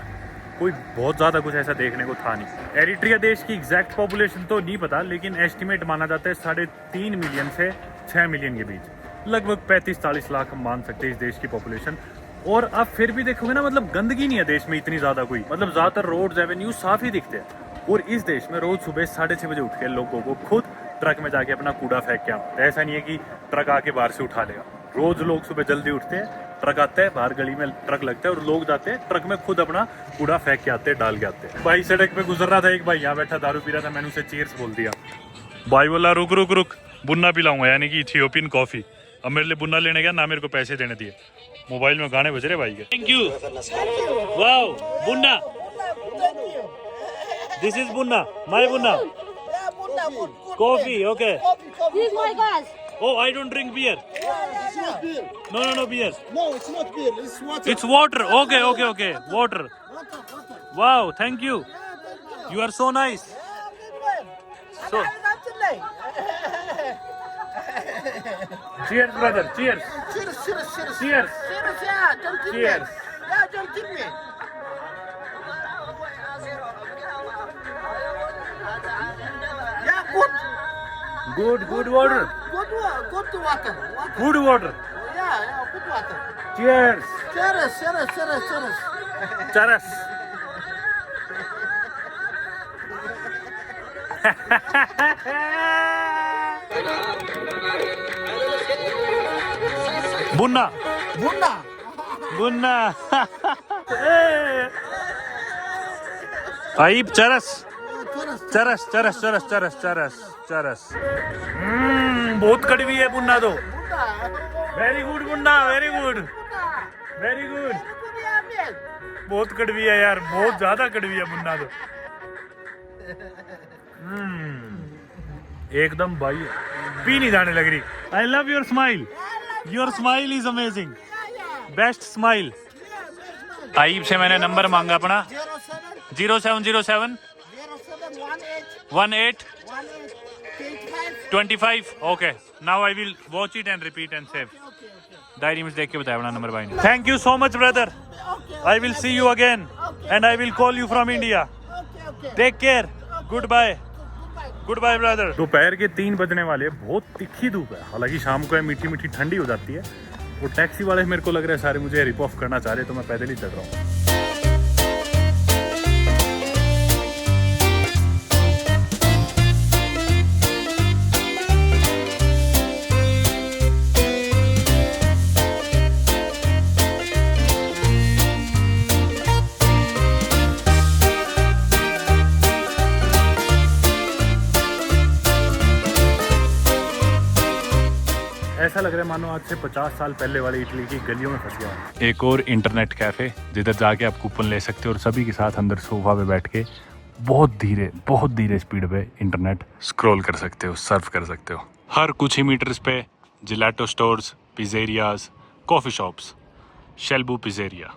कोई बहुत ज़्यादा कुछ ऐसा देखने को था नहीं। एरिट्रिया देश की एग्जैक्ट पॉपुलेशन तो नहीं पता, लेकिन एस्टिमेट माना जाता है 3.5 मिलियन से 6 मिलियन के बीच। लगभग 35-40 लाख हम मान सकते हैं इस देश की पॉपुलेशन। और आप फिर भी देखोगे ना, मतलब गंदगी नहीं है देश में इतनी ज़्यादा कोई, मतलब ज़्यादातर रोड्स एवेन्यू साफ ही दिखते हैं। और इस देश में रोज सुबह 6:30 बजे उठ के लोगों को खुद ट्रक में जाके अपना कूड़ा फेंक के आते हैं। ऐसा नहीं है कि ट्रक आके बाहर से उठा लेगा। रोज लोग सुबह जल्दी उठते हैं, ट्रक आते हैं, बाहर गली में ट्रक लगता है और लोग जाते हैं ट्रक में खुद अपना कूड़ा फेंक के आते हैं, डाल के आते हैं। भाई सड़क पे गुजर रहा था, एक भाई यहाँ बैठा दारू पी रहा था, मैंने उसे चीयर्स बोल दिया। भाई बोला रुक रुक रुक, बुन्ना पिलाऊंगा, यानी कि इथियोपियन कॉफी। अब मेरे लिए बुन्ना लेने गया ना, मेरे को पैसे देने दिए। मोबाइल में गाने बज रहे भाई के। Thank you. Wow, bunna, this is bunna, my bunna, coffee. Okay, This is my gas. oh I don't drink beer. It's not beer. No beer. No, it's not beer. It's water. It's water. Okay, water. Water. Wow, thank you. You are so nice. So cheers brother, cheers. Cheers. Cheers. Cheers, yeah. Don't kill me. Cheers. Yeah, don't kill me. Yeah, good. Good water. Good water. Good water. Yeah, good water. Cheers. Cheers. Cheers. Bunna. Bunna. Ayıp cheers. Cheers. चरस। बहुत कड़वी है bunna तो। Very good bunna, very good. बहुत कड़वी है यार, बहुत ज्यादा कड़वी है बुन्ना तो। एकदम भाई पी नहीं जाने लग रही। I love your smile, your smile is amazing, best smile. आइब से मैंने नंबर मांगा अपना 0707 18 25। Okay, now I will watch it and repeat and save. Diary में देख के बताया अपना नंबर भाई ने। Thank you so much brother, I will see you again and I will call you from India. Take care, goodbye brother. दोपहर के 3 बजने वाले, बहुत तिखी धूप है। हालांकि शाम को मीठी मीठी ठंडी हो जाती है। वो टैक्सी वाले मेरे को लग रहा है सारे मुझे रिप ऑफ करना चाह रहे, तो मैं पैदल ही चल रहा हूँ। ऐसा लग रहा है मानो आज से 50 साल पहले वाले इटली की गलियों में फंस गया हूं। एक और इंटरनेट कैफे जिधर जाके आप कूपन ले सकते हो और सभी के साथ अंदर सोफा पे बैठ के बहुत धीरे स्पीड पे इंटरनेट स्क्रॉल कर सकते हो, सर्फ कर सकते हो। हर कुछ ही मीटर्स पे जिलेटो स्टोर्स, पिज़ेरियाज, कॉफ़ी शॉप्स। शेल्बू पिज़ेरिया,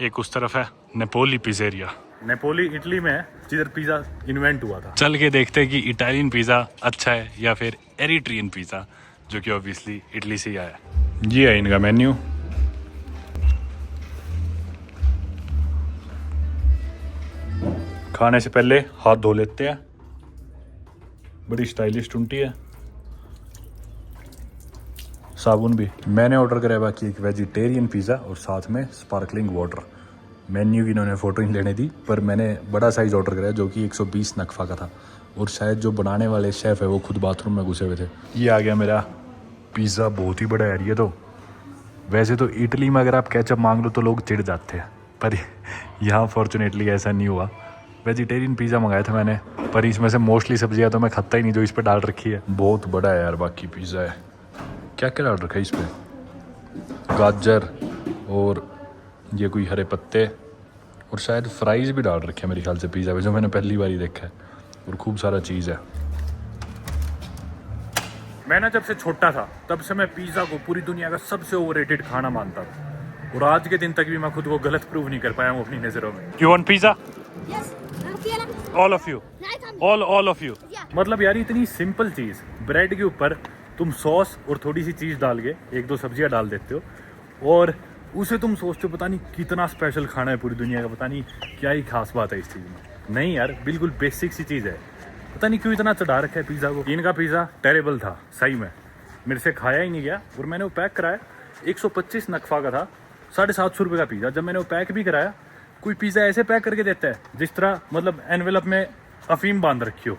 एक उस तरफ है नेपोली पिज़ेरिया। नेपोली इटली में है जिधर पिज़्ज़ा इन्वेंट हुआ था। चल के देखते हैं कि इटालियन पिज़्ज़ा अच्छा है या फिर एरिट्रियन पिज़्ज़ा, जो कि ऑब्वियसली इटली से ही आया है। ये है इनका मेन्यू। खाने से पहले हाथ धो लेते हैं। बड़ी स्टाइलिश टुंटी है। साबुन भी। मैंने ऑर्डर कराया बाकी एक वेजिटेरियन पिज़्ज़ा और साथ में स्पार्कलिंग वाटर। मेन्यू की इन्होंने फ़ोटो नहीं लेने दी, पर मैंने बड़ा साइज़ ऑर्डर कराया जो कि 120 नकफा का था। और शायद जो बनाने वाले शेफ़ है वो खुद बाथरूम में घुसे हुए थे। ये आ गया मेरा पिज़्ज़ा। बहुत ही बड़ा है ये तो। वैसे तो इटली में अगर आप केचप मांग लो तो लोग चिढ़ जाते हैं, पर यहाँ फॉर्चुनेटली ऐसा नहीं हुआ। वेजिटेरियन पिज़्ज़ा मंगाया था मैंने, पर इसमें से मोस्टली सब्जियाँ तो मैं खाता ही नहीं जो इस पर डाल रखी है। बहुत बड़ा है यार बाकी पिज़्ज़ा है। क्या क्या डाल रखा है इस पर? गाजर और ये कोई हरे पत्ते और शायद फ्राइज़ भी डाल रखे हैं मेरे ख्याल से पिज़्ज़ा में, जो मैंने पहली बार ही देखा है। और खूब सारा चीज़ है। मैं ना जब से छोटा था तब से मैं पिज़्ज़ा को पूरी दुनिया का सबसे ओवररेटेड खाना मानता था, और आज के दिन तक भी मैं खुद को गलत प्रूव नहीं कर पाया हूँ अपनी नज़रों में। You want pizza? All of you, all of you. मतलब यार इतनी सिंपल चीज़, ब्रेड के ऊपर तुम सॉस और थोड़ी सी चीज़ डाल के एक दो सब्जियां डाल देते हो, और उसे तुम सोचते हो पता नहीं कितना स्पेशल खाना है पूरी दुनिया का, पता नहीं क्या ही खास बात है इस चीज़ में। नहीं यार, बिल्कुल बेसिक सी चीज़ है। पता नहीं क्यों इतना चढ़ा रखा है पिज़्ज़ा को। इनका पिज़्ज़ा टेरेबल था सही में, मेरे से खाया ही नहीं गया। और मैंने वो पैक कराया, 125 नकफा का था, 750 रुपये का पिज़्ज़ा। जब मैंने वो पैक भी कराया, कोई पिज़्ज़ा ऐसे पैक करके देता है जिस तरह मतलब एनवेलप में अफीम बांध रखी हो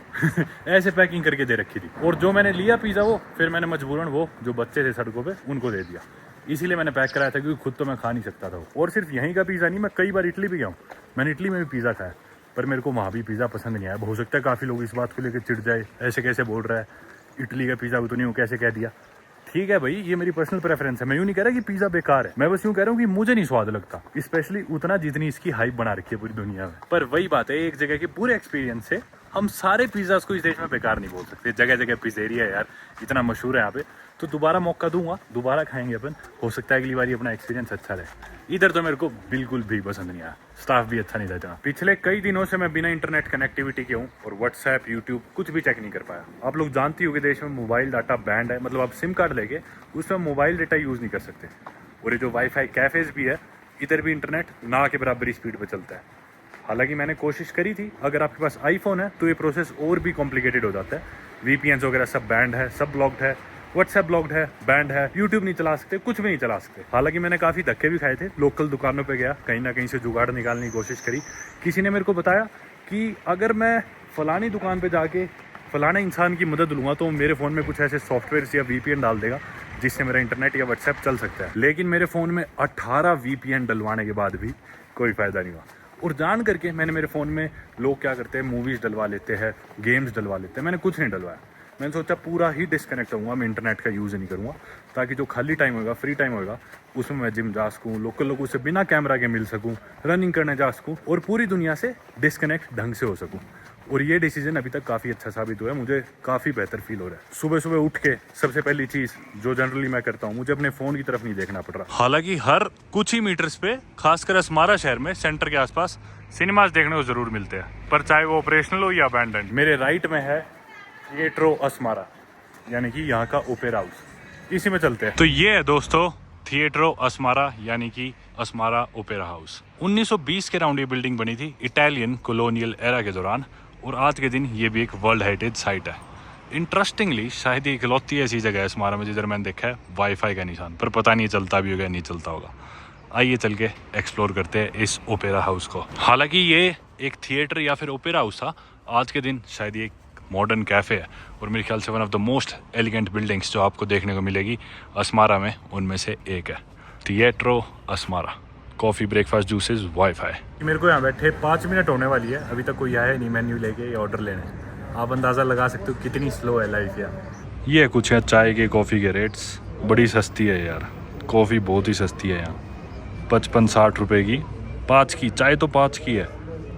ऐसे पैकिंग करके दे रखी थी। और जो मैंने लिया पिज़्ज़ा वो फिर मैंने मजबूरन वो जो बच्चे थे सड़कों पे उनको दे दिया। इसीलिए मैंने पैक कराया था, क्योंकि खुद तो मैं खा नहीं सकता था। और सिर्फ यहीं का पिज़्ज़ा नहीं, मैं कई बार इटली भी गया हूँ। मैंने इटली में भी पिज़्ज़ा खाया, पर मेरे को वहाँ भी पिज़्ज़ा पसंद नहीं आया। हो सकता है काफ़ी लोग इस बात को लेकर चिढ़ जाए, ऐसे कैसे बोल रहा है, इटली का पिज़्ज़ा तो नहीं हो, कैसे कह दिया। ठीक है भाई, ये मेरी पर्सनल प्रेफरेंस है। मैं यूँ नहीं कह रहा कि पिज़्ज़ा बेकार है, मैं बस यूँ कह रहा हूँ कि मुझे नहीं स्वाद लगता, स्पेशली उतना जितनी इसकी हाइप बना रखी है पूरी दुनिया में। पर वही बात है, एक जगह के पूरे एक्सपीरियंस से हम सारे पिज़्ज़ास को इस देश में बेकार नहीं बोल सकते। जगह जगह पिज़्ज़ेरिया है यार, इतना मशहूर है यहाँ पे, तो दोबारा मौका दूंगा, दोबारा खाएंगे अपन। हो सकता है अगली बार अपना एक्सपीरियंस अच्छा रहे। इधर तो मेरे को बिल्कुल भी पसंद नहीं आया, स्टाफ भी अच्छा नहीं था इतना। पिछले कई दिनों से मैं बिना इंटरनेट कनेक्टिविटी के हूँ और व्हाट्सएप, यूट्यूब कुछ भी चेक नहीं कर पाया। आप लोग जानती हो कि देश में मोबाइल डाटा बैंड है, मतलब आप सिम कार्ड लेके उसमें मोबाइल डाटा यूज़ नहीं कर सकते। और ये जो वाईफाई कैफेज भी है, इधर भी इंटरनेट ना के बराबर स्पीड पर चलता है। हालांकि मैंने कोशिश करी थी, अगर आपके पास आईफोन है तो ये प्रोसेस और भी कॉम्प्लिकेटेड हो जाता है। VPNs वगैरह सब बैंड है, सब ब्लॉक्ड है, व्हाट्सएप ब्लॉक्ड है, बैंड है, यूट्यूब नहीं चला सकते, कुछ भी नहीं चला सकते। हालांकि मैंने काफ़ी धक्के भी खाए थे, लोकल दुकानों पे गया, कहीं ना कहीं से जुगाड़ निकालने की कोशिश करी। किसी ने मेरे को बताया कि अगर मैं फलानी दुकान पे जाके फलाने इंसान की मदद लूँगा तो मेरे फ़ोन में कुछ ऐसे सॉफ्टवेयर या VPN डाल देगा जिससे मेरा इंटरनेट या व्हाट्सएप चल सकता है। लेकिन मेरे फ़ोन में 18 VPN डलवाने के बाद भी कोई फ़ायदा नहीं हुआ। और जान करके मैंने मेरे फ़ोन में, लोग क्या करते हैं मूवीज़ डलवा लेते हैं, गेम्स डलवा लेते हैं, मैंने कुछ नहीं डलवाया। मैंने सोचा पूरा ही डिस्कनेक्ट होऊंगा, मैं इंटरनेट का यूज़ ही नहीं करूँगा, ताकि जो खाली टाइम होगा, फ्री टाइम होगा, उसमें मैं जिम जा सकूँ, लोकल लोगों से बिना कैमरा के मिल सकूँ, रनिंग करने जा सकूँ और पूरी दुनिया से डिस्कनेक्ट ढंग से हो सकूँ। और ये डिसीजन अभी तक काफ़ी अच्छा साबित हुआ है, मुझे काफ़ी बेहतर फील हो रहा है। सुबह सुबह उठ के सबसे पहली चीज़ जो जनरली मैं करता हूँ, मुझे अपने फ़ोन की तरफ नहीं देखना पड़ रहा। हालांकि हर कुछ ही मीटर्स पे, खासकर अस्मारा शहर में सेंटर के आसपास सिनेमाज देखने को ज़रूर मिलते हैं, पर चाहे वो ऑपरेशनल हो या अबैंडन्ड। मेरे राइट में है थिएट्रो अस्मारा, यानी कि यहाँ का ओपेरा हाउस, इसी में चलते हैं। तो ये है दोस्तों थिएट्रो अस्मारा, यानी कि अस्मारा ओपेरा हाउस। 1920 के राउंड ये बिल्डिंग बनी थी इटालियन कॉलोनियल एरा के दौरान, और आज के दिन ये भी एक वर्ल्ड हेरिटेज साइट है। इंटरेस्टिंगली शायद ये इकलौती ऐसी जगह है अस्मारा में जिधर मैंने देखा है वाईफाई का निशान, पर पता नहीं चलता भी होगा नहीं चलता होगा। आइए चल के एक्सप्लोर करते हैं इस ओपेरा हाउस को। हालांकि ये एक थिएटर या फिर ओपेरा हाउस था, आज के दिन शायद ये मॉडर्न कैफ़े है, और मेरे ख्याल से one of the most elegant buildings जो आपको देखने को मिलेगी अस्मारा में, उनमें से एक है Teatro Asmara. Coffee, breakfast, juices, wifi. मेरे को यहाँ बैठे 5 मिनट होने वाली है, अभी तक कोई आया नहीं मेन्यू लेके या ऑर्डर लेने। आप अंदाज़ा लगा सकते हो कितनी स्लो है लाइफ यहाँ। ये कुछ है चाय के, कॉफ़ी के रेट्स बड़ी सस्ती है यार, कॉफ़ी बहुत ही सस्ती है यहाँ, 55-60 रुपए की 5 की चाय, तो 5 की है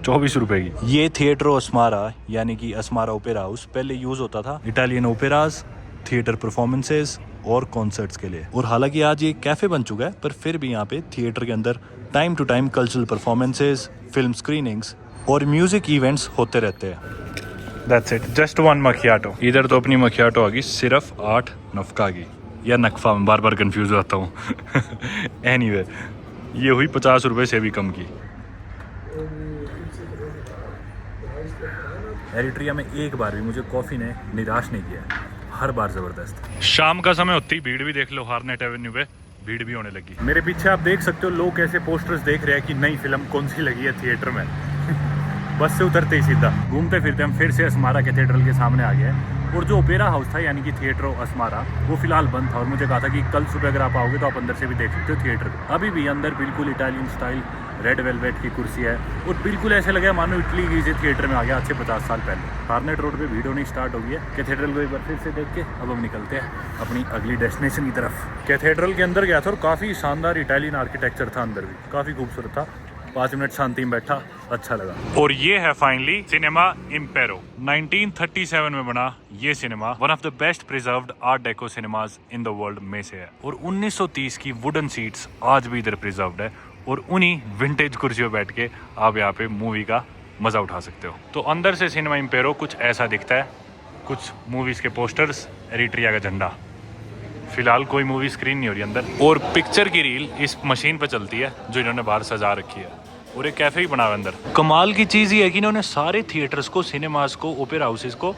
24 रुपए की। ये थिएट्रो अस्मारा यानी कि अस्मारा ओपेरा हाउस पहले यूज़ होता था इटालियन ओपेराज, थिएटर परफॉर्मेंसेज और कॉन्सर्ट्स के लिए। और हालांकि आज ये कैफ़े बन चुका है, पर फिर भी यहाँ पे थिएटर के अंदर time to time cultural performances, film screenings और म्यूजिक इवेंट्स होते रहते हैं। That's it, just 1 macchiato. इधर तो अपनी मखियाटो आ गई सिर्फ 8 नफका की, या नकफा, में बार बार कंफ्यूज रहता हूँ। एनीवे, ये हुई 50 रुपये से भी कम की। एरिट्रिया में एक बार भी मुझे कॉफ़ी ने निराश नहीं किया, हर बार ज़बरदस्त। शाम का समय होती भीड़ भी देख लो, हार्नेट एवेन्यू पे भीड़ भी होने लगी। मेरे पीछे आप देख सकते हो लोग कैसे पोस्टर्स देख रहे हैं कि नई फिल्म कौन सी लगी है थिएटर में। बस से उतरते ही सीधा घूमते फिरते हम फिर से अस्मारा कैथेड्रल के सामने आ गए। और जो ओपेरा हाउस था यानी कि थिएटर ऑफ अस्मारा वो फिलहाल बंद था, और मुझे कहा था कि कल सुबह अगर आप आओगे तो आप अंदर से भी देख सकते हो थिएटर को। अभी भी अंदर बिल्कुल इटालियन स्टाइल रेड वेलवेट की कुर्सी है, और बिल्कुल ऐसे लगे मानो इटली की थिएटर में आ गया आज से 50 साल पहले। हार्नेट रोड पे भीड़ होनी स्टार्ट हो गई है। कैथेड्रल को एक बार फिर से देख के अब हम निकलते हैं अपनी अगली डेस्टिनेशन की तरफ। कैथेड्रल के अंदर गया था और काफ़ी शानदार इटालियन आर्किटेक्चर था, अंदर भी काफ़ी खूबसूरत था। 5 मिनट शांति में बैठा, अच्छा लगा। और ये है फाइनली सिनेमा इम्पेरो। 1937 में बना ये cinema one of the best preserved art deco cinemas in the world में से है, और 1930 की वुडन सीट्स आज भी इधर प्रिजर्व्ड है, और उन्हीं विंटेज कुर्सियों बैठ के आप यहाँ पे मूवी का मजा उठा सकते हो। तो अंदर से सिनेमा इम्पेरो कुछ ऐसा दिखता है, कुछ मूवीज के पोस्टर्स, एरिट्रिया का झंडा। फिलहाल कोई मूवी स्क्रीन नहीं हो रही अंदर, और पिक्चर की रील इस मशीन पे चलती है जो इन्होंने बाहर सजा रखी है, और एक कैफे ही बना हुआ अंदर। कमाल की चीज़ ये है कि इन्होंने सारे थिएटर्स को, सिनेमाज को, ओपेरा हाउसेस को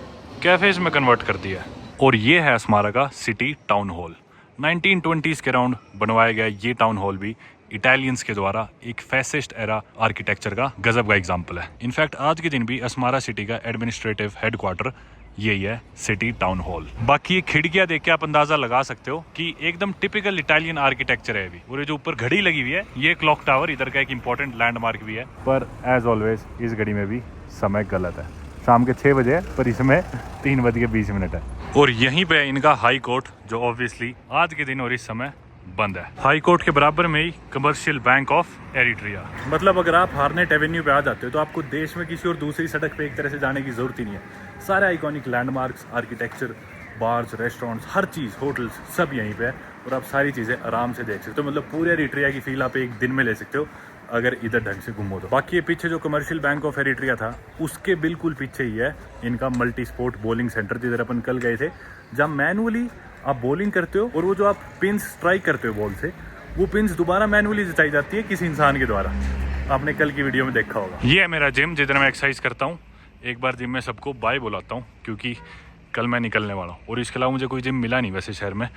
कैफेज में कन्वर्ट कर दिया है। और ये है अस्मारा का सिटी टाउन हॉल। 1920s के अराउंड बनवाया गया ये टाउन हॉल भी इटालियंस के द्वारा एक फैसिस्ट एरा आर्किटेक्चर का गजब का एग्जाम्पल है। इनफैक्ट आज के दिन भी अस्मारा सिटी का एडमिनिस्ट्रेटिव हेडक्वार्टर यही है, सिटी टाउन हॉल। बाकी ये खिड़कियां देख के आप अंदाजा लगा सकते हो कि एकदम टिपिकल इटालियन आर्किटेक्चर है अभी। और ये जो ऊपर घड़ी लगी हुई है ये क्लॉक टावर इधर का एक इंपॉर्टेंट लैंडमार्क भी है, पर एज ऑलवेज इस घड़ी में भी समय गलत है। शाम के 6 बजे है पर इसमें 3:20 है। और यहीं पे इनका हाई कोर्ट जो ऑब्वियसली आज के दिन और इस समय बंद है। हाई कोर्ट के बराबर में ही कमर्शियल बैंक ऑफ एरिट्रिया। मतलब अगर आप हार्नेट एवेन्यू पे आ जाते हो तो आपको देश में किसी और दूसरी सड़क पे एक तरह से जाने की जरूरत ही नहीं है। सारे iconic landmarks, architecture, bars, restaurants, हर चीज़, होटल्स सब यहीं पे है, और आप सारी चीज़ें आराम से देख सकते हो। मतलब पूरे एरिट्रिया की फील आप एक दिन में ले सकते हो अगर इधर ढंग से घूमो तो। बाकी ये पीछे जो कमर्शियल बैंक ऑफ एरिट्रिया था उसके बिल्कुल पीछे ही है इनका मल्टी स्पोर्ट बॉलिंग सेंटर, जिधर अपन कल गए थे, जहाँ मैनुअली आप बॉलिंग करते हो और वो जो आप पिंस स्ट्राइक करते हो बॉल से, वो पिंस दोबारा मैनुअली जचाई जाती है किसी इंसान के द्वारा। आपने कल की वीडियो में देखा होगा। ये है मेरा जिम जिधर मैं एक्सरसाइज करता हूँ। एक बार जिम में सबको बाय बुलाता हूँ क्योंकि कल मैं निकलने वाला हूँ, और इसके अलावा मुझे कोई जिम मिला नहीं वैसे शहर में,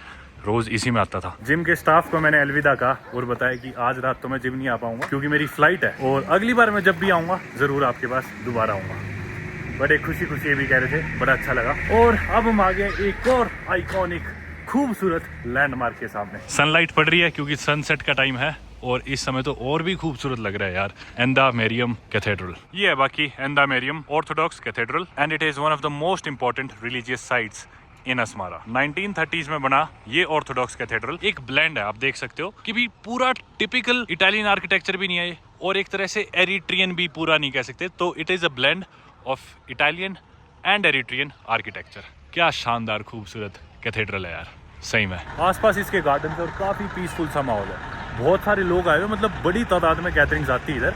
रोज इसी में आता था। जिम के स्टाफ को मैंने अलविदा कहा और बताया कि आज रात तो मैं जिम नहीं आ पाऊंगा क्योंकि मेरी फ्लाइट है, और अगली बार मैं जब भी आऊँगा ज़रूर आपके पास दोबारा आऊँगा। बड़े खुशी खुशी ये भी कह रहे थे, बड़ा अच्छा लगा। और अब हम आ गए एक और आइकॉनिक खूबसूरत लैंडमार्क के सामने। सनलाइट पड़ रही है क्योंकि सनसेट का टाइम है, और इस समय तो और भी खूबसूरत लग रहा है यार, एंदा मेरियम कैथेड्रल। ये है बाकी Enda Mariam Orthodox Cathedral, and it is one of the most important religious sites in Asmara. 1930s में बना ये ऑर्थोडॉक्स कैथेड्रल एक ब्लेंड है। आप देख सकते हो कि भी पूरा टिपिकल इटालियन आर्किटेक्चर भी नहीं है और एक तरह से एरिट्रियन भी पूरा नहीं कह सकते, तो it is a blend of Italian and Eritrean architecture. क्या शानदार खूबसूरत कैथेड्रल है यार, सही में। आसपास इसके गार्डन और काफी पीसफुल सा माहौल है, बहुत सारे लोग आए हुए, मतलब बड़ी तादाद में गैदरिंग्स आती है इधर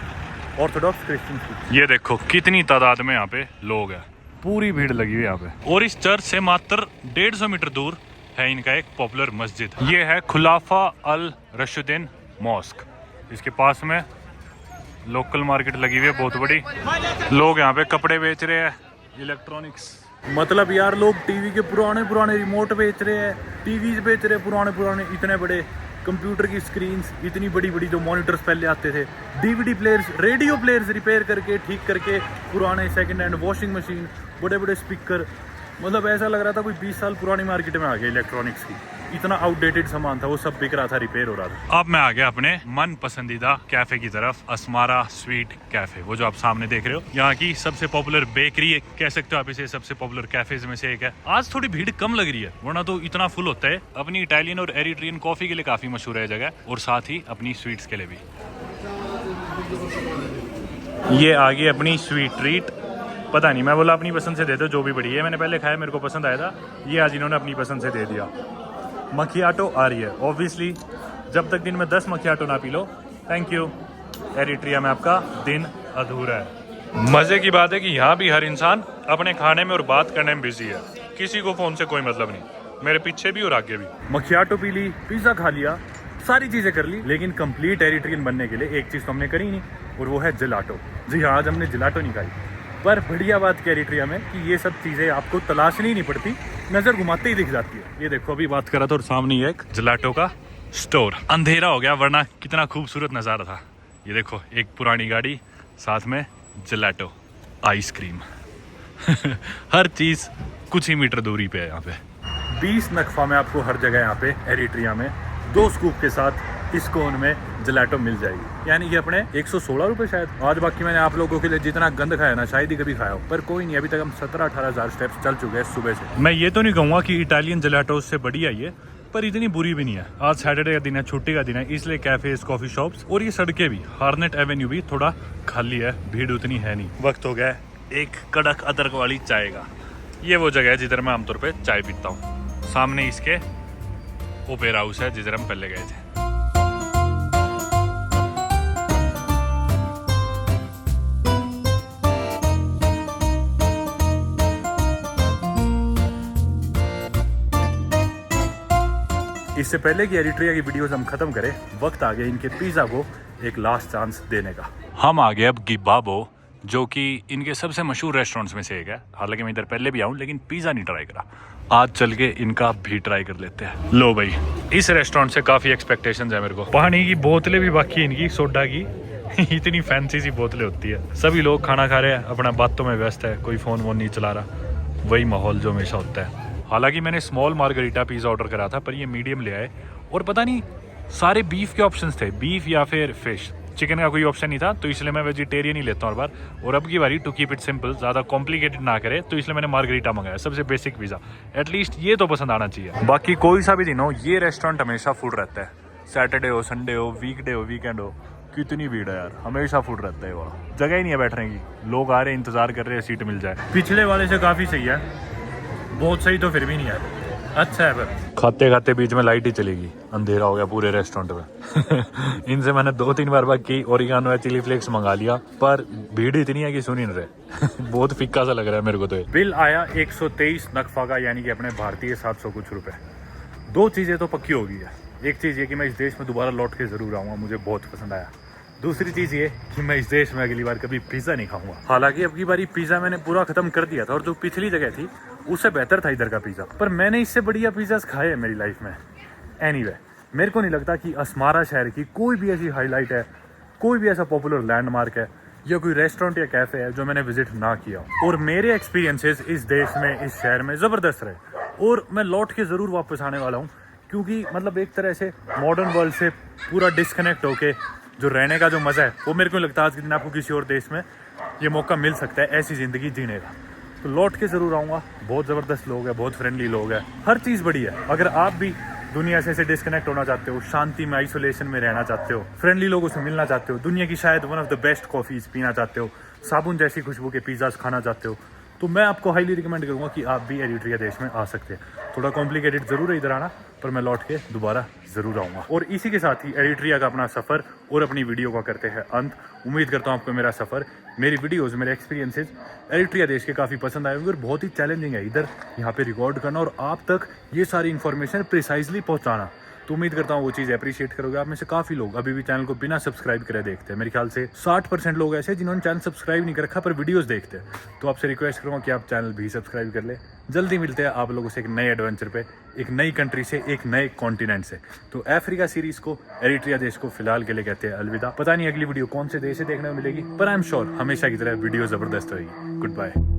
ऑर्थोडॉक्स क्रिश्चियंस की। ये देखो कितनी तादाद में यहाँ पे लोग हैं, पूरी भीड़ लगी हुई है यहाँ पे। और इस चर्च से मात्र 150 मीटर दूर है इनका एक पॉपुलर मस्जिद, ये है खुलाफा अल रशुद्दीन मॉस्क। इसके पास में लोकल मार्केट लगी हुई है बहुत बड़ी। लोग यहाँ पे कपड़े बेच रहे हैं, इलेक्ट्रॉनिक्स, मतलब यार लोग टीवी के पुराने रिमोट बेच रहे हैं, टीवीज बेच रहे हैं पुराने इतने बड़े, कंप्यूटर की स्क्रीन्स इतनी बड़ी जो मॉनिटर्स पहले आते थे, DVD players, radio players repair करके ठीक करके, पुराने सेकंड हैंड वॉशिंग मशीन, बड़े स्पीकर, मतलब ऐसा लग रहा था कोई 20 साल पुरानी मार्केट में आ गया इलेक्ट्रॉनिक्स की। इतना आउटडेटेड सामान था, वो सब बिक रहा था, रिपेयर हो रहा था। अब मैं आ गया अपने मन पसंदीदा कैफे की तरफ, अस्मारा स्वीट कैफे, वो जो आप सामने देख रहे हो। यहाँ की सबसे पॉपुलर बेकरी है, कह सकते हो आप इसे, सबसे पॉपुलर कैफेज में से एक है। आज थोड़ी भीड़ कम लग रही है, वरना तो इतना फुल होता है। अपनी इटालियन और एरिट्रियन कॉफी के लिए काफी मशहूर है जगह, और साथ ही अपनी स्वीट्स के लिए भी। ये आ गई अपनी स्वीट ट्रीट, पता नहीं, मैं बोला अपनी पसंद से दे दो जो भी बड़ी है। मैंने पहले खाया, मेरे को पसंद आया था, ये आज इन्होंने अपनी पसंद से दे दिया। मखियाटो आ रही है, ऑब्वियसली जब तक दिन में 10 मखियाटो ना P low, thank you, Eritrea में आपका दिन अधूरा है। मजे की बात है कि यहाँ भी हर इंसान अपने खाने में और बात करने में बिजी है, किसी को फोन से कोई मतलब नहीं, मेरे पीछे भी और आगे भी। मखियाटो पी ली, पिज्जा खा लिया, सारी चीजें कर ली, लेकिन कंप्लीट एरिट्रियन बनने के लिए एक चीज तो हमने करी नहीं, और वो है जिलाटो। जी हाँ, आज हमने जिलाटो नहीं खाई, पर बढ़िया बात क्या एरिट्रिया में कि ये सब चीज़ें आपको तलाशनी नहीं पड़ती, नज़र घुमाते ही दिख जाती है। ये देखो अभी बात करा था और सामने ही एक जलाटो का स्टोर। अंधेरा हो गया वरना कितना खूबसूरत नज़ारा था। ये देखो एक पुरानी गाड़ी, साथ में जलाटो आइसक्रीम हर चीज़ कुछ ही मीटर दूरी पे है यहाँ पे। 20 नक्फा में आपको हर जगह यहाँ पे एरिट्रिया में 2 स्कूप के साथ इस कोन में जलाटो मिल जाएगी, यानी कि अपने 116 रुपये शायद। आज बाकी मैंने आप लोगों के लिए जितना गंद खाया ना शायद ही कभी खाया हो, पर कोई नहीं, अभी तक हम 17-18 हज़ार स्टेप्स चल चुके हैं सुबह से। मैं ये तो नहीं कहूँगा कि इटालियन जलाटो से बढ़िया ये, पर इतनी बुरी भी नहीं है। आज सैटरडे का दिन है, छुट्टी का दिन है, इसलिए कैफेज, कॉफी शॉप्स और ये सड़कें भी, हार्नेट एवेन्यू भी थोड़ा खाली है, भीड़ उतनी है नहीं। वक्त हो गया एक कड़क अदरक वाली चाय का। ये वो जगह है जिधर मैं आमतौर पे चाय पीता हूँ। सामने इसके ओपेरा हाउस है जिधर हम पहले गए थे। इससे पहले कि एरिट्रिया की वीडियोस हम खत्म करें, वक्त आ गया इनके पिज़्ज़ा को एक लास्ट चांस देने का। हम आ गए अब गिबाबो, जो कि इनके सबसे मशहूर रेस्टोरेंट्स में से एक है। हालांकि मैं इधर पहले भी आऊँ लेकिन पिज़्ज़ा नहीं ट्राई करा। आज चल के इनका भी ट्राई कर लेते हैं। लो भाई, इस रेस्टोरेंट से काफ़ी एक्सपेक्टेशंस है मेरे को। पानी की बोतलें भी बाकी है इनकी, सोडा की इतनी फैंसी सी बोतलें होती है। सभी लोग खाना खा रहे हैं, अपना बातों में व्यस्त है, कोई फ़ोन वोन नहीं चला रहा, वही माहौल जो हमेशा होता है। हालांकि मैंने स्मॉल मार्गरीटा पिज़्ज़ा ऑर्डर करा था, पर ये मीडियम ले आए और पता नहीं सारे बीफ के ऑप्शंस थे, बीफ या फिर फिश। चिकन का कोई ऑप्शन नहीं था, तो इसलिए मैं वेजिटेरियन ही लेता हूँ हर बार। और अब की बारी टू कीप इट सिंपल, ज़्यादा कॉम्प्लिकेटेड ना करे, तो इसलिए मैंने मार्गरीटा मंगाया, सबसे बेसिक पिज़्ज़ा। एटलीस्ट ये तो पसंद आना चाहिए। बाकी कोई सा भी दिन हो, ये रेस्टोरेंट हमेशा फुल रहता है। सैटरडे हो, संडे हो, वीकडे हो, वीकेंड हो, कितनी भीड़ है यार, हमेशा फुल रहता है। वहाँ जगह ही नहीं है बैठने की, लोग आ रहे हैं, इंतजार कर रहे हैं सीट मिल जाए। पिछले वाले से काफ़ी सही है, बहुत सही तो फिर भी नहीं है, अच्छा है। पर खाते खाते बीच में लाइट ही चलेगी, अंधेरा हो गया पूरे रेस्टोरेंट में इनसे मैंने 2-3 बार बात की, ओरिगानो या चिली फ्लेक्स मंगा लिया, पर भीड़ इतनी है कि सुन ही नहीं रहे बहुत फिक्का सा लग रहा है मेरे को तो। बिल आया 123 नक्फा का, यानी कि अपने भारतीय 700 कुछ रुपए। 2 चीज़ें तो पक्की हो गई है। एक चीज़ ये कि मैं इस देश में दोबारा लौट के ज़रूर आऊँगा, मुझे बहुत पसंद आया। दूसरी चीज़ ये कि मैं इस देश में अगली बार कभी पिज़्ज़ा नहीं खाऊंगा। हालांकि अब की बारी पिज़्ज़ा मैंने पूरा ख़त्म कर दिया था, और जो पिछली जगह थी उससे बेहतर था इधर का पिज़्ज़ा, पर मैंने इससे बढ़िया पिज़्ज़ा खाए हैं मेरी लाइफ में। एनीवे, मेरे को नहीं लगता कि अस्मारा शहर की कोई भी ऐसी हाईलाइट है, कोई भी ऐसा पॉपुलर लैंडमार्क है या कोई रेस्टोरेंट या कैफ़े है जो मैंने विजिट ना किया हो। और मेरे एक्सपीरियंसेस इस देश में, इस शहर में ज़बरदस्त रहे, और मैं लौट के ज़रूर वापस आने वाला हूँ। क्योंकि मतलब एक तरह से मॉडर्न वर्ल्ड से पूरा डिस्कनेक्ट होके जो रहने का जो मज़ा है, वो मेरे को लगता है आज के दिन आपको किसी और देश में ये मौका मिल सकता है ऐसी ज़िंदगी जीने का। तो लौट के ज़रूर आऊँगा। बहुत ज़बरदस्त लोग हैं, बहुत फ्रेंडली लोग हैं, हर चीज़ बढ़िया है। अगर आप भी दुनिया से ऐसे डिस्कनेक्ट होना चाहते हो, शांति में, आइसोलेशन में रहना चाहते हो, फ्रेंडली लोगों से मिलना चाहते हो, दुनिया की शायद one of the best coffees पीना चाहते हो, साबुन जैसी खुशबू के पिज़्ज़ाज खाना चाहते हो, तो मैं आपको हाईली रिकमेंड करूँगा कि आप भी एरिट्रिया देश में आ सकते हैं। थोड़ा कॉम्प्लिकेटेड ज़रूर है इधर आना, पर मैं लौट के दोबारा ज़रूर आऊँगा। और इसी के साथ ही एरिट्रिया का अपना सफ़र और अपनी वीडियो का करते हैं अंत। उम्मीद करता हूँ आपको मेरा सफ़र, मेरी वीडियोज़, मेरे एक्सपीरियंसेस एरिट्रिया देश के काफ़ी पसंद आए होंगे। और बहुत ही चैलेंजिंग है इधर यहाँ पे रिकॉर्ड करना और आप तक ये सारी इन्फॉर्मेशन प्रिसाइजली पहुँचाना। तो उम्मीद करता हूँ वो चीज़ अप्रिशिएट करोगे। आप में से काफ़ी लोग अभी भी चैनल को बिना सब्सक्राइब करे देखते हैं। मेरे ख्याल से 60% लोग ऐसे जिन्होंने चैनल सब्सक्राइब नहीं कर रखा पर वीडियोस देखते हैं। तो आपसे रिक्वेस्ट करूँगा कि आप चैनल भी सब्सक्राइब कर ले। जल्दी मिलते हैं आप लोगों से एक नए एडवेंचर पे, एक नई कंट्री से, एक नए कॉन्टिनेंट से। तो अफ्रीका सीरीज को, एरिट्रिया देश को फिलहाल के लिए कहते हैं अलविदा। पता नहीं अगली वीडियो कौन से देश से देखने को मिलेगी, पर आई एम श्योर हमेशा की तरह वीडियो ज़बरदस्त रहेगी। Good bye.